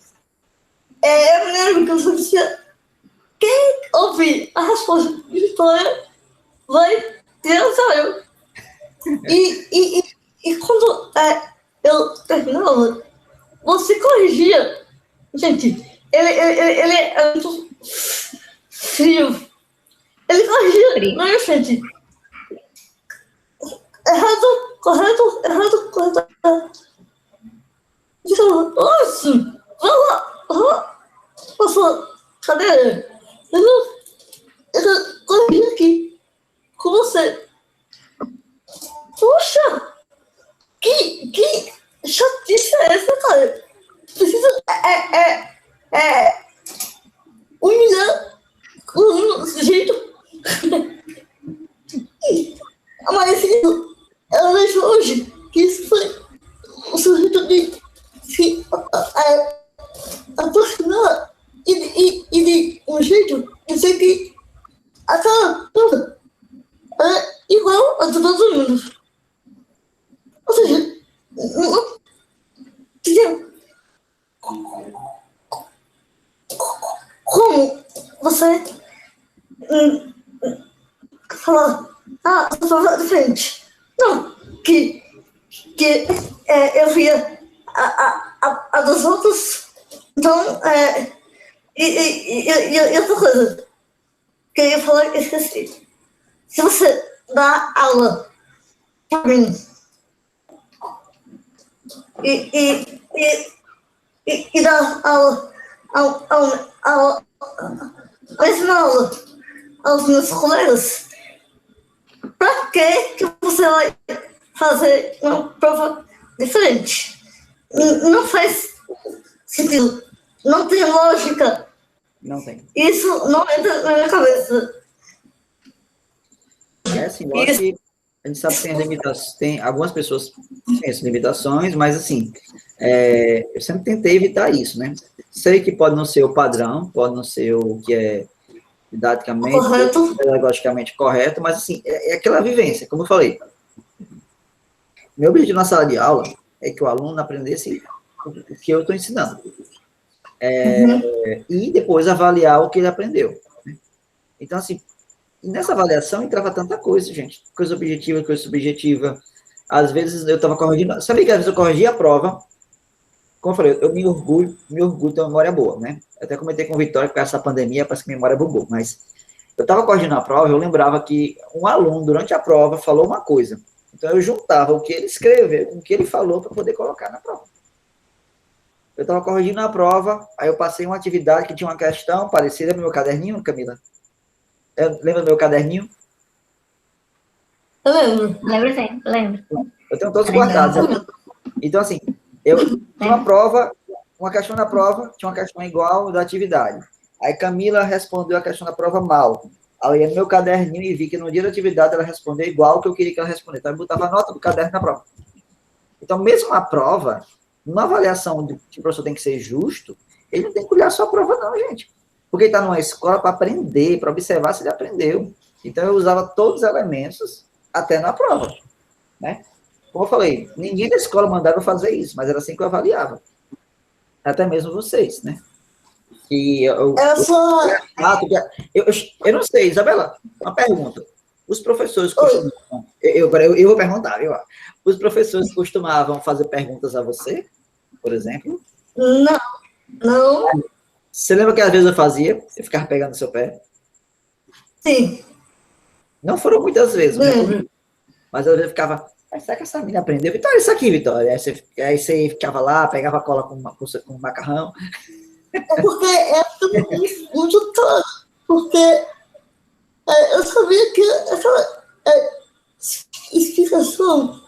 me lembro que eu só dizia, quem ouvir a resposta de Vitória vai ter eu. E quando eu terminava, você corrigia. Gente, ele é muito frio. Ele corrigia, não é, gente? Errado, correto. Então, nossa, nossa, cadê ele? Eu corrigi aqui com você. Poxa, que chatice é essa, cara? Precisa humilhar o sujeito. Mas eu vejo hoje que isso foi o sujeito de se aproximar e de um jeito dizer que aquela prova é igual a de todo mundo. Ou seja, como você falar, essa prova é diferente. Não, que eu via a dos outros. Então, e outra coisa que eu ia falar, eu esqueci. Se você dá aula para mim e dá aula a mesma aula aos meus colegas, para que você vai fazer uma prova diferente? Não faz sentido. Não tem lógica. Não tem. Isso não entra na minha cabeça. É assim, lógico que a gente sabe que tem limitações, tem algumas pessoas têm essas limitações, mas assim, eu sempre tentei evitar isso, né? Sei que pode não ser o padrão, pode não ser o que é didaticamente, Correto. pedagogicamente correto, mas assim, é aquela vivência, como eu falei. Meu objetivo na sala de aula é que o aluno aprendesse o que eu estou ensinando. E depois avaliar o que ele aprendeu. Né? Então, assim, nessa avaliação entrava tanta coisa, gente. Coisa objetiva, coisa subjetiva. Às vezes eu estava corrigindo. Sabia que às vezes eu corrigia a prova. Como eu falei, eu me orgulho de ter uma memória boa, né? Eu até comentei com o Vitória que com essa pandemia parece que a memória bugou, mas eu estava corrigindo a prova, eu lembrava que um aluno, durante a prova, falou uma coisa. Então, eu juntava o que ele escreveu com o que ele falou para poder colocar na prova. Eu estava corrigindo a prova, aí eu passei uma atividade que tinha uma questão parecida no meu caderninho, Camila. Lembra do meu caderninho? Eu lembro. Lembro. Eu tenho todos guardados. Então, assim, eu tinha uma prova, uma questão na prova, tinha uma questão igual da atividade. Aí Camila respondeu a questão da prova mal. Aí eu ia no meu caderninho e vi que no dia da atividade ela respondeu igual que eu queria que ela respondesse. Então eu botava a nota do caderno na prova. Então, mesmo a prova, numa avaliação de que o professor tem que ser justo, ele não tem que olhar só a prova, não, gente. Porque ele está numa escola para aprender, para observar se ele aprendeu. Então, eu usava todos os elementos até na prova, né? Como eu falei, ninguém da escola mandava eu fazer isso, mas era assim que eu avaliava. Até mesmo vocês, né? E eu não sei, Isabela, uma pergunta. Os professores costumavam... Eu vou perguntar, viu? Os professores costumavam fazer perguntas a você, por exemplo? Não. Você lembra que às vezes eu fazia? Eu ficava pegando no seu pé? Sim. Não foram muitas vezes, mas às vezes eu ficava... Será que essa menina aprendeu? Vitória, isso aqui, Vitória. Aí você ficava lá, pegava cola com macarrão. É porque é muito claro. Porque eu sabia que aquela explicação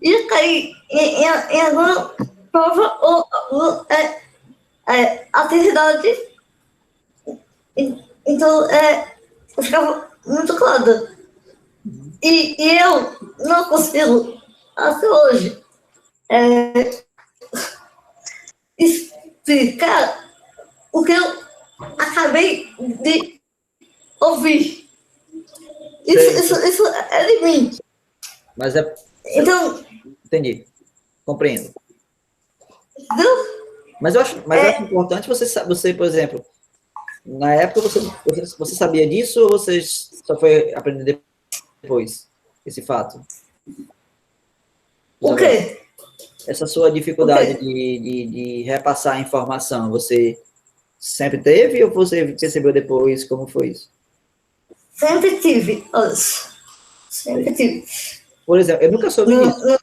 ia cair em alguma prova ou atividade. Então, eu ficava muito clara. E eu não consigo, até hoje, explicar o que eu acabei de ouvir. Isso é de mim. Mas é... Então... Entendi. Compreendo. Entendeu? Mas eu acho importante você, por exemplo, na época você sabia disso ou você só foi aprender depois esse fato? O quê? Essa sua dificuldade de repassar a informação, você sempre teve ou você percebeu depois como foi isso? Sempre tive. Sempre tive. Por exemplo, eu nunca soube disso.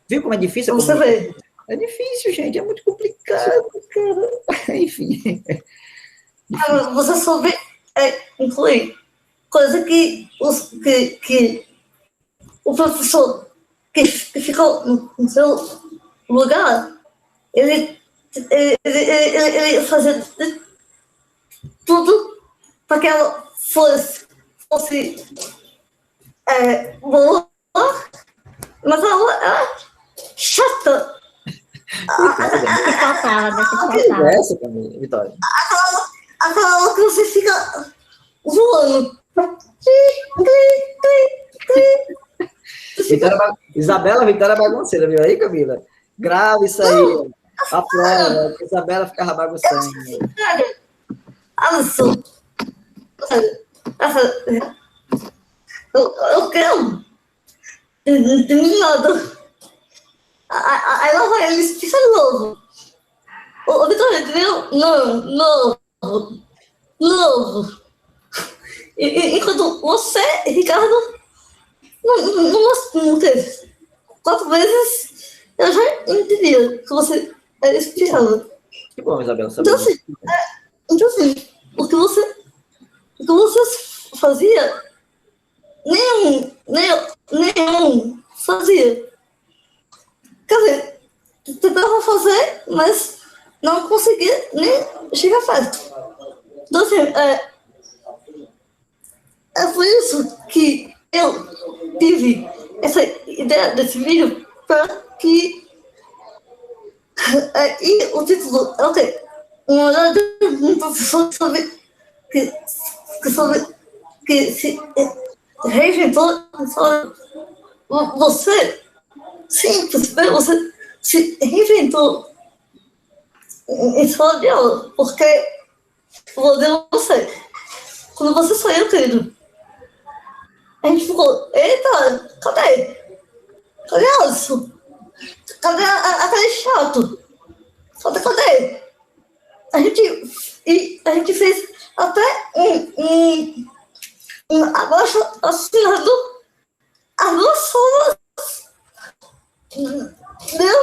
Viu como é difícil? Você vê. É difícil, gente. É muito complicado, cara. Enfim. Você soube incluir coisa que o professor que ficou no seu lugar, ele fazia tudo para que ela fosse boa, mas ela era chata. Que faltava, dessa Que faltava. essa, Camila, Vitória? Aquela que você fica voando. Isabela Vitória bagunceira, viu aí, Camila? Grava isso aí. A prova, Isabela ficava bagunçando. Alisson, eu quero terminado. Aí lá vai ele explica de novo. Ô, Vitória, entendeu? Novo. Enquanto você, Ricardo, não teve. 4 vezes eu já entendia que você explicava. Que bom, Isabela. Então assim, o que você fazia, nenhum fazia. Quer dizer, tentava fazer, mas não conseguia nem chegar perto. Então assim, é por isso que eu tive essa ideia desse vídeo para que e o título é o quê? Uma olhada de um professor que se reinventou. Você, simples, você se reinventou em sala de aula, porque vou dizer você, quando você saiu, querido, a gente ficou, eita, cadê Alisson? Cadê aquele chato? Cadê? A gente fez até abaixo assinado as 2 formas. Deu?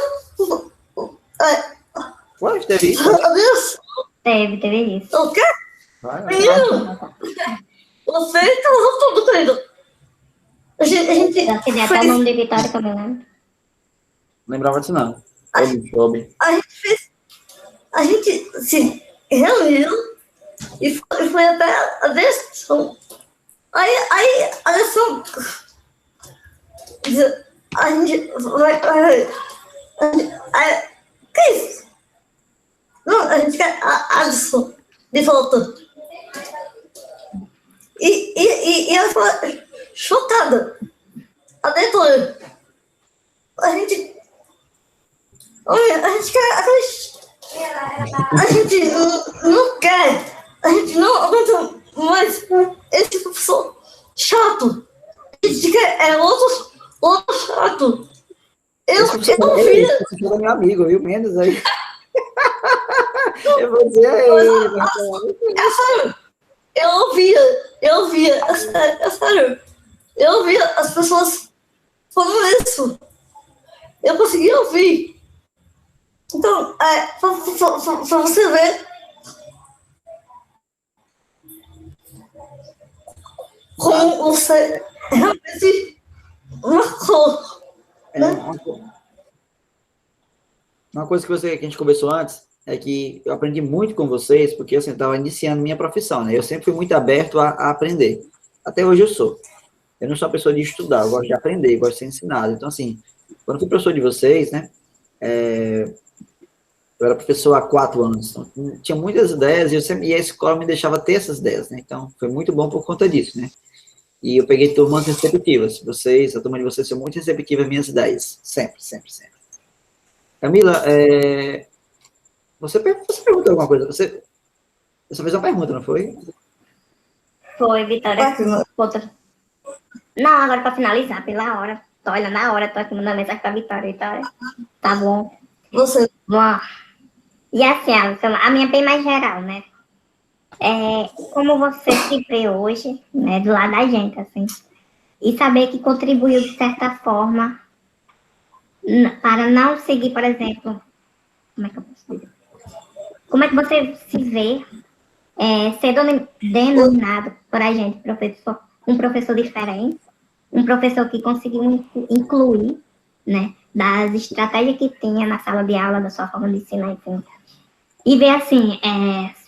Ué, teve isso? Adeus. Teve isso. O quê? Vai. Menino, você tá tudo, querido. A gente Eu queria até o nome de Vitória que eu me lembro. Lembrava disso, não. A gente se reuniu e foi até a direção. Aí a direção a gente que isso? Não, a gente quer a Alisson de volta. E ela fala, chotada. A diretora. A gente quer. A gente não quer. A gente não aguenta mais esse professor chato. A gente quer outro chato. Eu vi. Esse é meu amigo, viu? Menos aí. Eu vou dizer a ele. É sério. Eu ouvia, é sério. Eu ouvia as pessoas falando isso. Eu conseguia ouvir. Então, pra você ver como você realmente marcou. Uma coisa que a gente conversou antes é que eu aprendi muito com vocês, porque assim, eu estava iniciando minha profissão, né? Eu sempre fui muito aberto a aprender. Até hoje eu sou. Eu não sou uma pessoa de estudar, eu gosto de aprender, eu gosto de ser ensinado. Então, assim, quando eu fui professor de vocês, né? Eu era professor há 4 anos, então tinha muitas ideias e a escola me deixava ter essas ideias, né? Então, foi muito bom por conta disso, né? E eu peguei turmas receptivas. A turma de vocês são muito receptiva às minhas ideias. Sempre, sempre, sempre. Camila, você perguntou alguma coisa? Você fez uma pergunta, não foi? Foi, Vitória. Outra. Não, agora para finalizar, pela hora. Tô olhando na hora, tô aqui mandando mensagem pra Vitória. Vitória, tá bom. Você. Bom. E assim, a minha é bem mais geral, né? Como você se vê hoje, né, do lado da gente, assim, e saber que contribuiu de certa forma para não seguir, por exemplo, como é que eu posso dizer? Como é que você se vê ser denominado por a gente, um professor diferente, um professor que conseguiu incluir, né, das estratégias que tinha na sala de aula, da sua forma de ensinar, enfim. E ver, assim,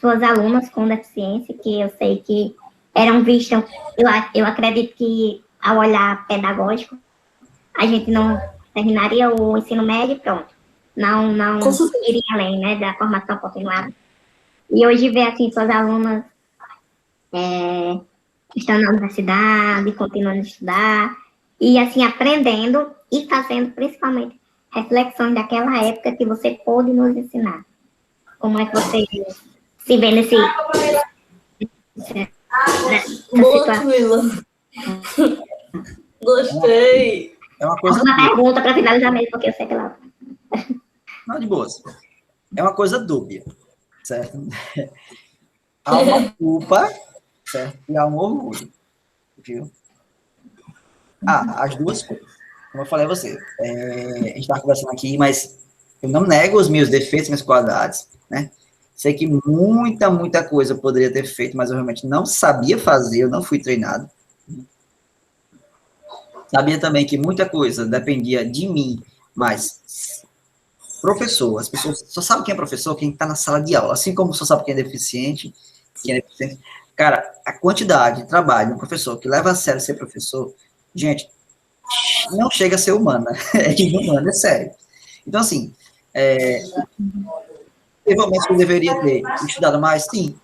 suas alunas com deficiência, que eu sei que eram vistas, eu acredito que, ao olhar pedagógico, a gente não terminaria o ensino médio e pronto. Não iria além, né, da formação continuada. E hoje ver, assim, suas alunas estão na universidade, continuando a estudar, e, assim, aprendendo e fazendo, principalmente, reflexões daquela época que você pôde nos ensinar. Como é que você se vê nessa Boa, situação? Camila. Gostei. É uma coisa... Uma pergunta para finalizar mesmo, porque eu sei que ela... Não, de boas. É uma coisa dúbia, certo? Há uma culpa, certo? E há um orgulho, viu? As duas coisas. Como eu falei a você, a gente estava conversando aqui, mas eu não nego os meus defeitos, minhas qualidades, né? Sei que muita coisa eu poderia ter feito, mas eu realmente não sabia fazer, eu não fui treinado. Sabia também que muita coisa dependia de mim, mas professor, as pessoas só sabem quem é professor, quem está na sala de aula, assim como só sabe quem é deficiente, Cara, a quantidade de trabalho de um professor que leva a sério ser professor, gente, não chega a ser humana, é inumano, é sério. Então, assim, teve momentos que eu deveria ter estudado mais, sim.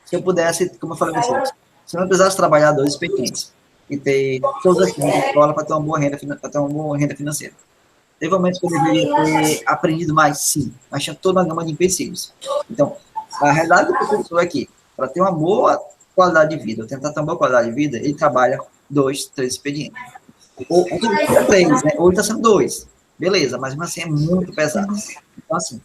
Se eu pudesse, como eu falei a vocês, se eu não precisasse trabalhar 2 expedientes e ter todas as coisas na escola para ter uma boa renda financeira. Teve momentos que eu deveria ter aprendido mais, sim, mas tinha toda uma gama de empecilhos. Então, a realidade do professor é que, para ter uma boa qualidade de vida, ou tentar ter uma boa qualidade de vida, ele trabalha 2, 3 expedientes. Ou 3, né? Ou ele está sendo 2. Beleza, mas assim é muito pesado. Então, assim,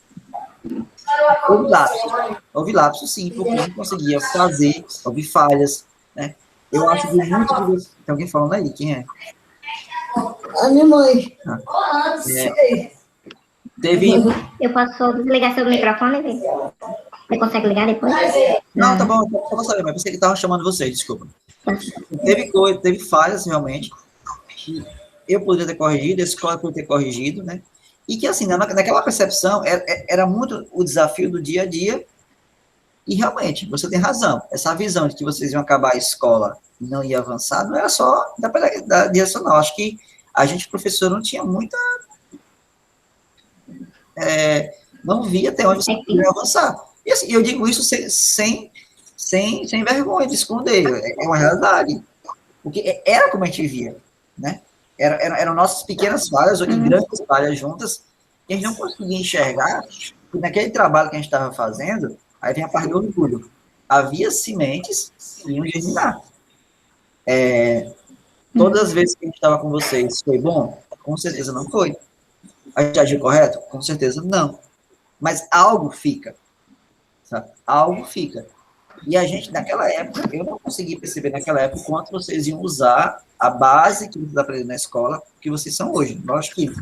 houve lapsos, sim, porque eu não conseguia fazer, houve falhas, né? Eu acho que muito de você... Tem alguém falando aí? Quem é? A minha mãe. Teve... Eu posso desligar seu microfone, Vê? Você consegue ligar depois? Não, tá bom, eu vou saber, mas pensei que estava chamando vocês, desculpa. Teve falhas, realmente, que eu poderia ter corrigido, a escola poderia ter corrigido, né? E que, assim, naquela percepção, era muito o desafio do dia a dia, e realmente, você tem razão, essa visão de que vocês iam acabar a escola e não ia avançar, não era só da direcional, acho que a gente, professor, não tinha muita... não via até onde você podia avançar. E assim, eu digo isso sem vergonha de esconder, é uma realidade. Porque era como a gente via, né? Eram nossas pequenas falhas, ou que grandes falhas juntas, que a gente não conseguia enxergar, e naquele trabalho que a gente estava fazendo, aí vem a parte do orgulho. Havia sementes que iam germinar. Todas as vezes que a gente estava com vocês, foi bom? Com certeza não foi. A gente agiu correto? Com certeza não. Mas algo fica. Sabe? Algo fica. E a gente, naquela época, eu não consegui perceber naquela época quanto vocês iam usar a base que vocês aprenderam na escola, que vocês são hoje. Lógico que,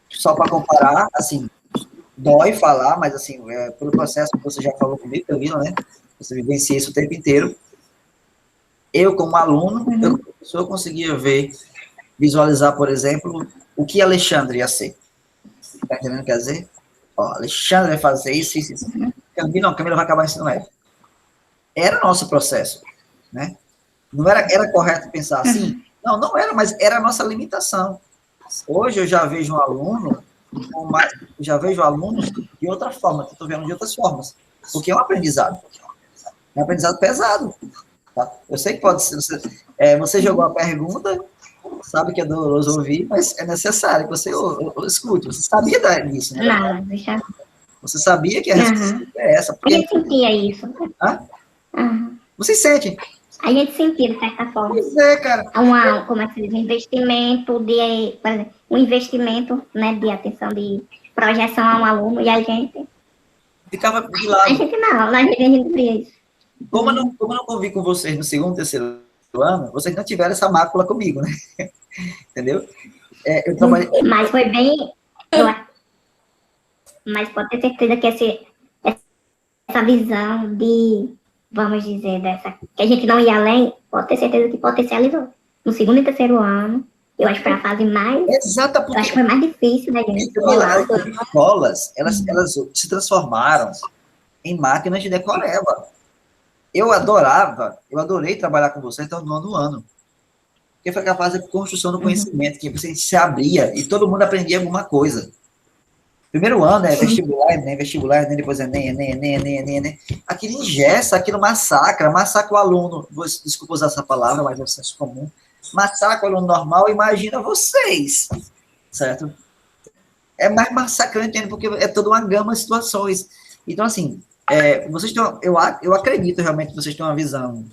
só para comparar, assim, dói falar, mas assim, pelo processo que você já falou comigo, Camila, né? Você vivencia isso o tempo inteiro. Eu, como aluno, eu, professor, conseguia visualizar, por exemplo, o que Alexandre ia ser. Tá entendendo o que quer dizer? Ó, Alexandre vai fazer isso. Camila vai acabar ensino médio. Era o nosso processo, né? Não era correto pensar assim? Não era, mas era a nossa limitação. Hoje eu já vejo um aluno, já vejo alunos de outra forma, estou vendo de outras formas, porque é um aprendizado pesado. Tá? Eu sei que pode ser, você jogou a pergunta, sabe que é doloroso ouvir, mas é necessário que você escute. Você sabia disso, né? Não, deixa... Você sabia que a resposta é essa. Porque... A gente sentia isso. Vocês sentem? A gente sentia, de certa forma. Pois é, cara. Como é que se diz? Investimento de, por exemplo, um investimento, né, de atenção, de projeção a um aluno, e a gente... Ficava de lado. A gente não via isso. Como eu não convivi com vocês no segundo, terceiro ano, vocês não tiveram essa mácula comigo, né? Entendeu? Eu trabalhei... Mas foi bem... Mas pode ter certeza que essa visão de, vamos dizer, que a gente não ia além, pode ter certeza que potencializou. No segundo e terceiro ano, eu acho que foi a fase mais... Exato, porque... Eu acho que foi mais difícil da gente. As escolas, elas se transformaram em máquinas de decoreba. Eu adorei trabalhar com vocês até o 9º ano. Porque foi aquela fase de construção do conhecimento, que você se abria e todo mundo aprendia alguma coisa. Primeiro ano é vestibular, depois Enem. Aquilo engessa, aquilo massacra o aluno. Desculpa usar essa palavra, mas é um senso comum. Massacra o aluno normal, imagina vocês, certo? É mais massacrante ainda, porque é toda uma gama de situações. Então, assim, vocês têm, eu acredito realmente que vocês têm uma visão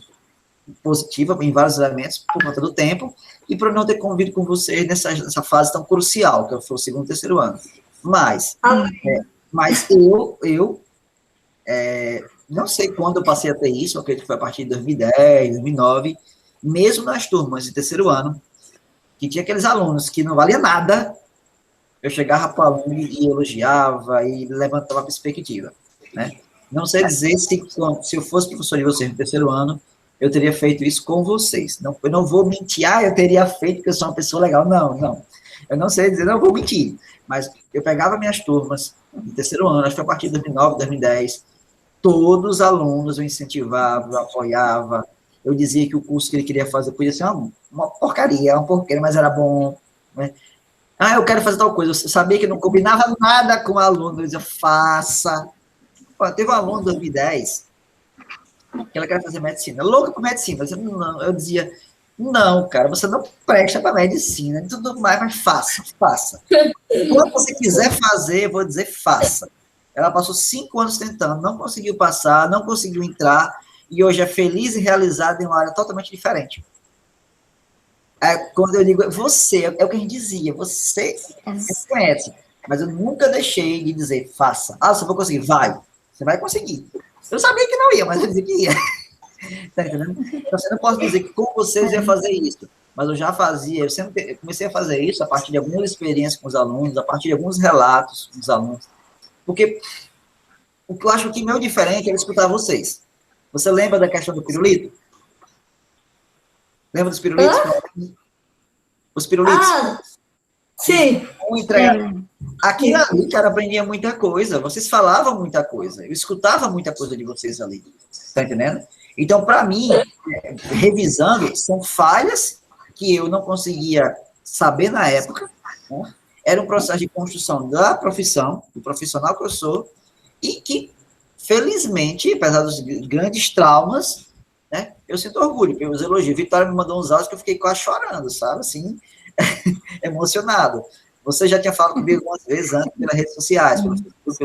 positiva em vários elementos, por conta do tempo, e por não ter convivido com vocês nessa fase tão crucial, que foi o segundo e terceiro ano. Mas eu não sei quando eu passei a ter isso, eu acredito que foi a partir de 2010, 2009, mesmo nas turmas de terceiro ano, que tinha aqueles alunos que não valia nada, eu chegava para o aluno e elogiava e levantava a perspectiva, né? Não sei dizer se eu fosse professor de vocês no terceiro ano, eu teria feito isso com vocês. Não, eu não vou mentir, eu teria feito porque eu sou uma pessoa legal. Não. Eu não sei dizer, não vou mentir. Mas eu pegava minhas turmas de terceiro ano, acho que foi a partir de 2009, 2010, todos os alunos eu incentivava, eu apoiava, eu dizia que o curso que ele queria fazer podia ser uma porcaria, mas era bom, né? Eu quero fazer tal coisa, eu sabia que não combinava nada com o aluno, eu dizia, faça. Pô, teve um aluno em 2010, que ela queria fazer medicina, louca por medicina, eu dizia, não, cara, você não presta para medicina, e tudo mais, mas faça. Quando você quiser fazer, eu vou dizer, faça. Ela passou 5 anos tentando, não conseguiu passar, não conseguiu entrar, e hoje é feliz e realizada em uma área totalmente diferente. Quando eu digo, você, é o que a gente dizia, você conhece, mas eu nunca deixei de dizer, faça. Você vai conseguir? Vai. Você vai conseguir. Eu sabia que não ia, mas eu dizia que ia. Tá entendendo? Então, você não pode dizer que com vocês eu ia fazer isso, mas eu já fazia, eu comecei a fazer isso a partir de algumas experiências com os alunos, a partir de alguns relatos dos alunos, porque o que eu acho que meu diferente é escutar vocês. Você lembra da questão do pirulito? Lembra dos pirulitos? Os pirulitos? Sim. Aquilo ali, cara, aprendia muita coisa, vocês falavam muita coisa, eu escutava muita coisa de vocês ali, tá entendendo? Então, para mim, revisando, são falhas que eu não conseguia saber na época, né? Era um processo de construção da profissão, do profissional que eu sou, e que, felizmente, apesar dos grandes traumas, né, eu sinto orgulho pelos elogios. Vitória me mandou uns áudios que eu fiquei quase chorando, sabe, assim, emocionado. Você já tinha falado comigo algumas vezes antes pelas redes sociais, pelo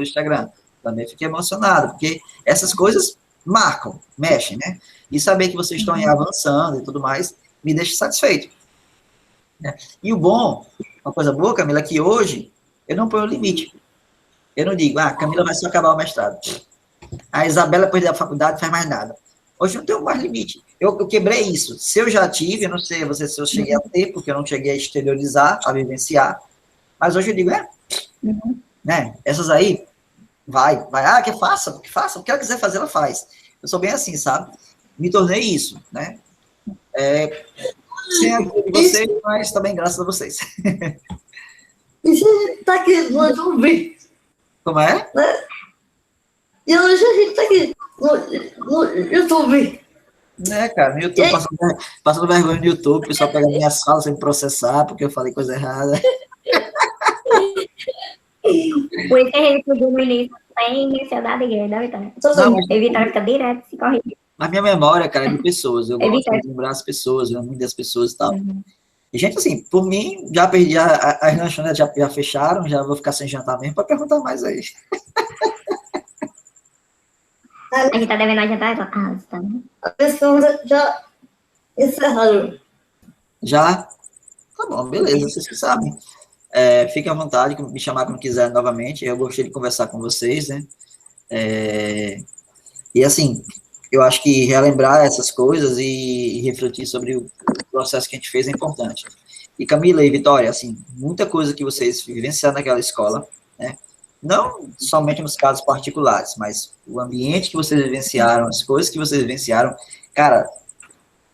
Instagram. Também fiquei emocionado, porque essas coisas marcam, mexem, né? E saber que vocês estão aí avançando e tudo mais, me deixa satisfeito. Né? E o bom, uma coisa boa, Camila, é que hoje eu não ponho limite. Eu não digo, Camila vai só acabar o mestrado. A Isabela, depois da faculdade, não faz mais nada. Hoje eu não tenho mais limite. Eu quebrei isso. Se eu já tive, eu não sei se eu cheguei a ter, porque eu não cheguei a exteriorizar, a vivenciar. Mas hoje eu digo, né? Essas aí, vai. Que faça, o que ela quiser fazer, ela faz. Eu sou bem assim, sabe? Me tornei isso, né? Sem a ajuda de vocês, mas também graças a vocês. E se tá aqui no YouTube? Como é? Né? E hoje a gente tá aqui no YouTube. Né, cara, no YouTube, passando vergonha no YouTube, o pessoal pega minhas falas sem me processar, porque eu falei coisa errada. Por isso que a gente pediu no início, sem mencionar ninguém, né, Vitória? E Vitória fica direto, se corrige. A minha memória, cara, é de pessoas. Eu gosto de lembrar as pessoas, eu lembro das pessoas e tal. E, gente, assim, por mim, já perdi, as lanchonetes já fecharam, já vou ficar sem jantar mesmo, para perguntar mais aí. A gente tá devendo a jantar, tá. A questão já encerraram. Já? Tá bom, beleza, vocês que sabem. Fiquem à vontade, me chamar quando quiser novamente. Eu gostei de conversar com vocês, né? E assim, eu acho que relembrar essas coisas e refletir sobre o processo que a gente fez é importante. E Camila e Vitória, assim, muita coisa que vocês vivenciaram naquela escola, né? Não somente nos casos particulares, mas o ambiente que vocês vivenciaram, as coisas que vocês vivenciaram, cara,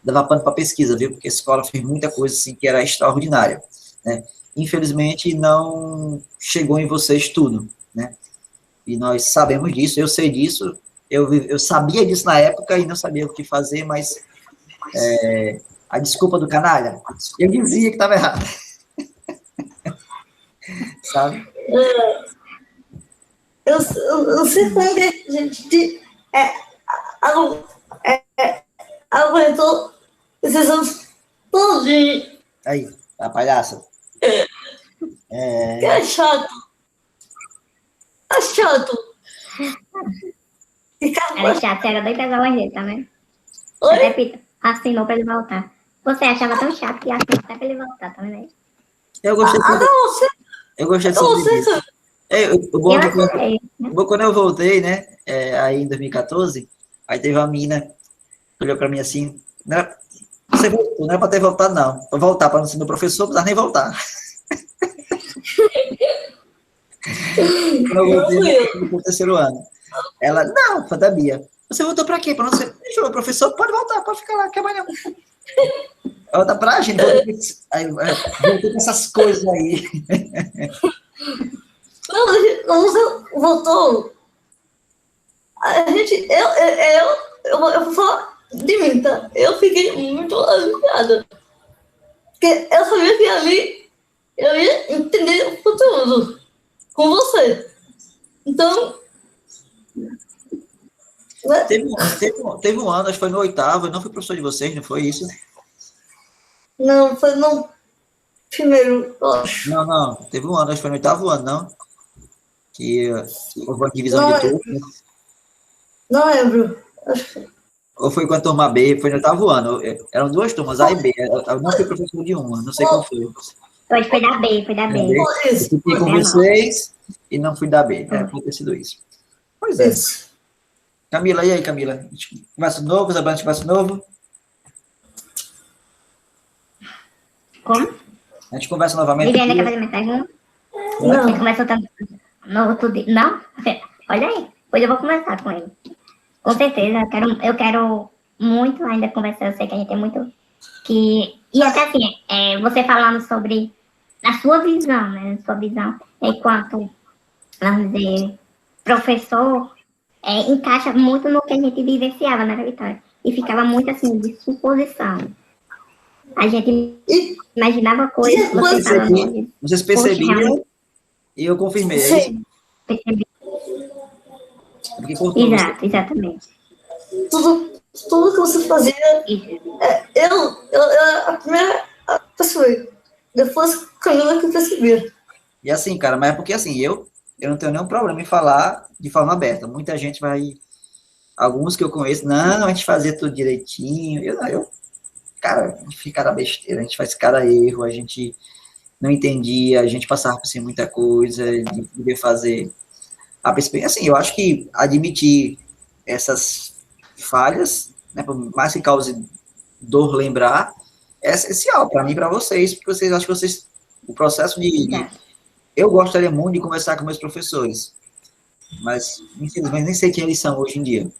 dava pano para pesquisa, viu? Porque a escola fez muita coisa assim que era extraordinária, né? Infelizmente, não chegou em vocês tudo, né? E nós sabemos disso, eu sei disso, eu sabia disso na época e não sabia o que fazer, mas a desculpa do canalha, eu dizia que estava errado. Sabe? Eu sei como que a gente aguentou esses anos todos. Aí, a palhaça. Que é chato. É chato. Ela é chata, você era doida das aulas dele, tá vendo? Oi? Até Pita assinou pra ele voltar. Você achava tão chato que assinou até pra ele voltar, tá vendo? Eu gostei eu gostei de sobre isso. Quando eu voltei, né, aí em 2014, aí teve uma menina que olhou pra mim assim, você voltou, não era pra ter voltado, não. Pra voltar, pra não ser meu professor, não precisava nem voltar. Quando eu voltei no terceiro ano. Ela, não, foi da Bia. Você voltou pra quê? Pra não ser meu professor? Pode voltar, pode ficar lá, quer mais não. Ela tá pra gente, voltei com essas coisas aí. Não, você voltou. A gente, eu vou falar de mim, tá? Eu fiquei muito aliviada. Porque eu sabia que ali eu ia entender o conteúdo com você. Então. Né? Teve um ano, acho que foi no 8º, eu não fui professor de vocês, não foi isso? Não, foi no primeiro, eu acho. Não, teve um ano, acho que foi no 8º ano, não? Que houve uma divisão de turma. Não lembro. Ou foi com a turma B, foi no 8º ano. Eram duas turmas, A e B. Eu não fui professor de uma, não sei qual foi. Foi da B. Eu fiquei com vocês e não fui da B. Pode ter sido isso. Pois é. Camila, e aí, Camila? A gente conversa de novo, Isabela, a gente conversa de novo? Como? A gente conversa novamente. Viviane quer fazer minha pergunta? Não. Você começou tanto no outro dia. Não? Olha aí. Depois eu vou conversar com ele. Com certeza. Eu quero muito ainda conversar. Eu sei que a gente tem muito que... E até assim, você falando sobre a sua visão, né? Sua visão enquanto, vamos dizer, professor, encaixa muito no que a gente vivenciava, né, Vitória? E ficava muito assim, de suposição. A gente E imaginava coisas, você depois falando Vocês hoje. vocês Poxa, percebiam realmente e eu confirmei. É isso? sei, percebi. Porque cortou você. Exato, exatamente. tudo que você fazia, Isso. eu era a primeira pessoa. Depois, Camila que eu percebi. E assim, cara, mas é porque assim, eu não tenho nenhum problema em falar de forma aberta. Muita gente vai. Alguns que eu conheço, não, a gente fazia tudo direitinho. Cara, a gente fica na besteira, a gente faz cada erro, a gente não entendia, a gente passava por cima muita coisa, de poder fazer. Assim, eu acho que admitir essas falhas, né, por mais que cause dor lembrar, é essencial para mim e para vocês, porque vocês acham que vocês. O processo Exato. eu gostaria muito de conversar com meus professores, mas, infelizmente, nem sei quem eles são hoje em dia,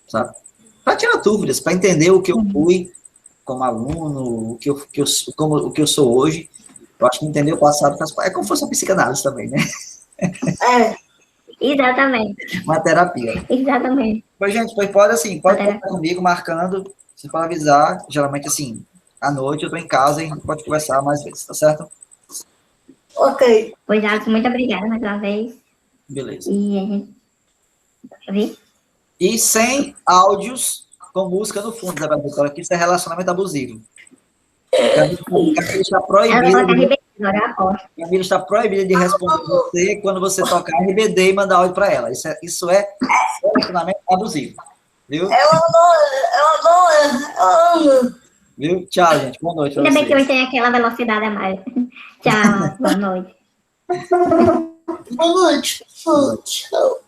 sabe? Para tirar dúvidas, para entender o que eu fui como aluno, o que eu sou hoje. Eu acho que entender o passado é como se fosse uma psicanálise também, né? É, Exatamente. Uma terapia. Exatamente. Pois, gente, pode Terapia. contar comigo, marcando, você pode avisar, geralmente, assim, à noite eu tô em casa e a gente pode conversar mais vezes, tá certo? ok. Pois, Alisson, muito obrigada mais uma vez. Beleza. E a gente. Vi? E sem áudios com música no fundo, Isabela Vitória, que isso é relacionamento abusivo. Camila está Ela proibida coloca de, RBD, agora eu aposto. Camila está proibida de responder você quando você tocar RBD e mandar áudio para ela. Isso é relacionamento abusivo. Viu? Ela ama. Viu? Tchau, gente. Boa noite pra Ainda bem que vocês. hoje tem aquela velocidade a mais. Tchau, boa noite. Boa noite. Tchau.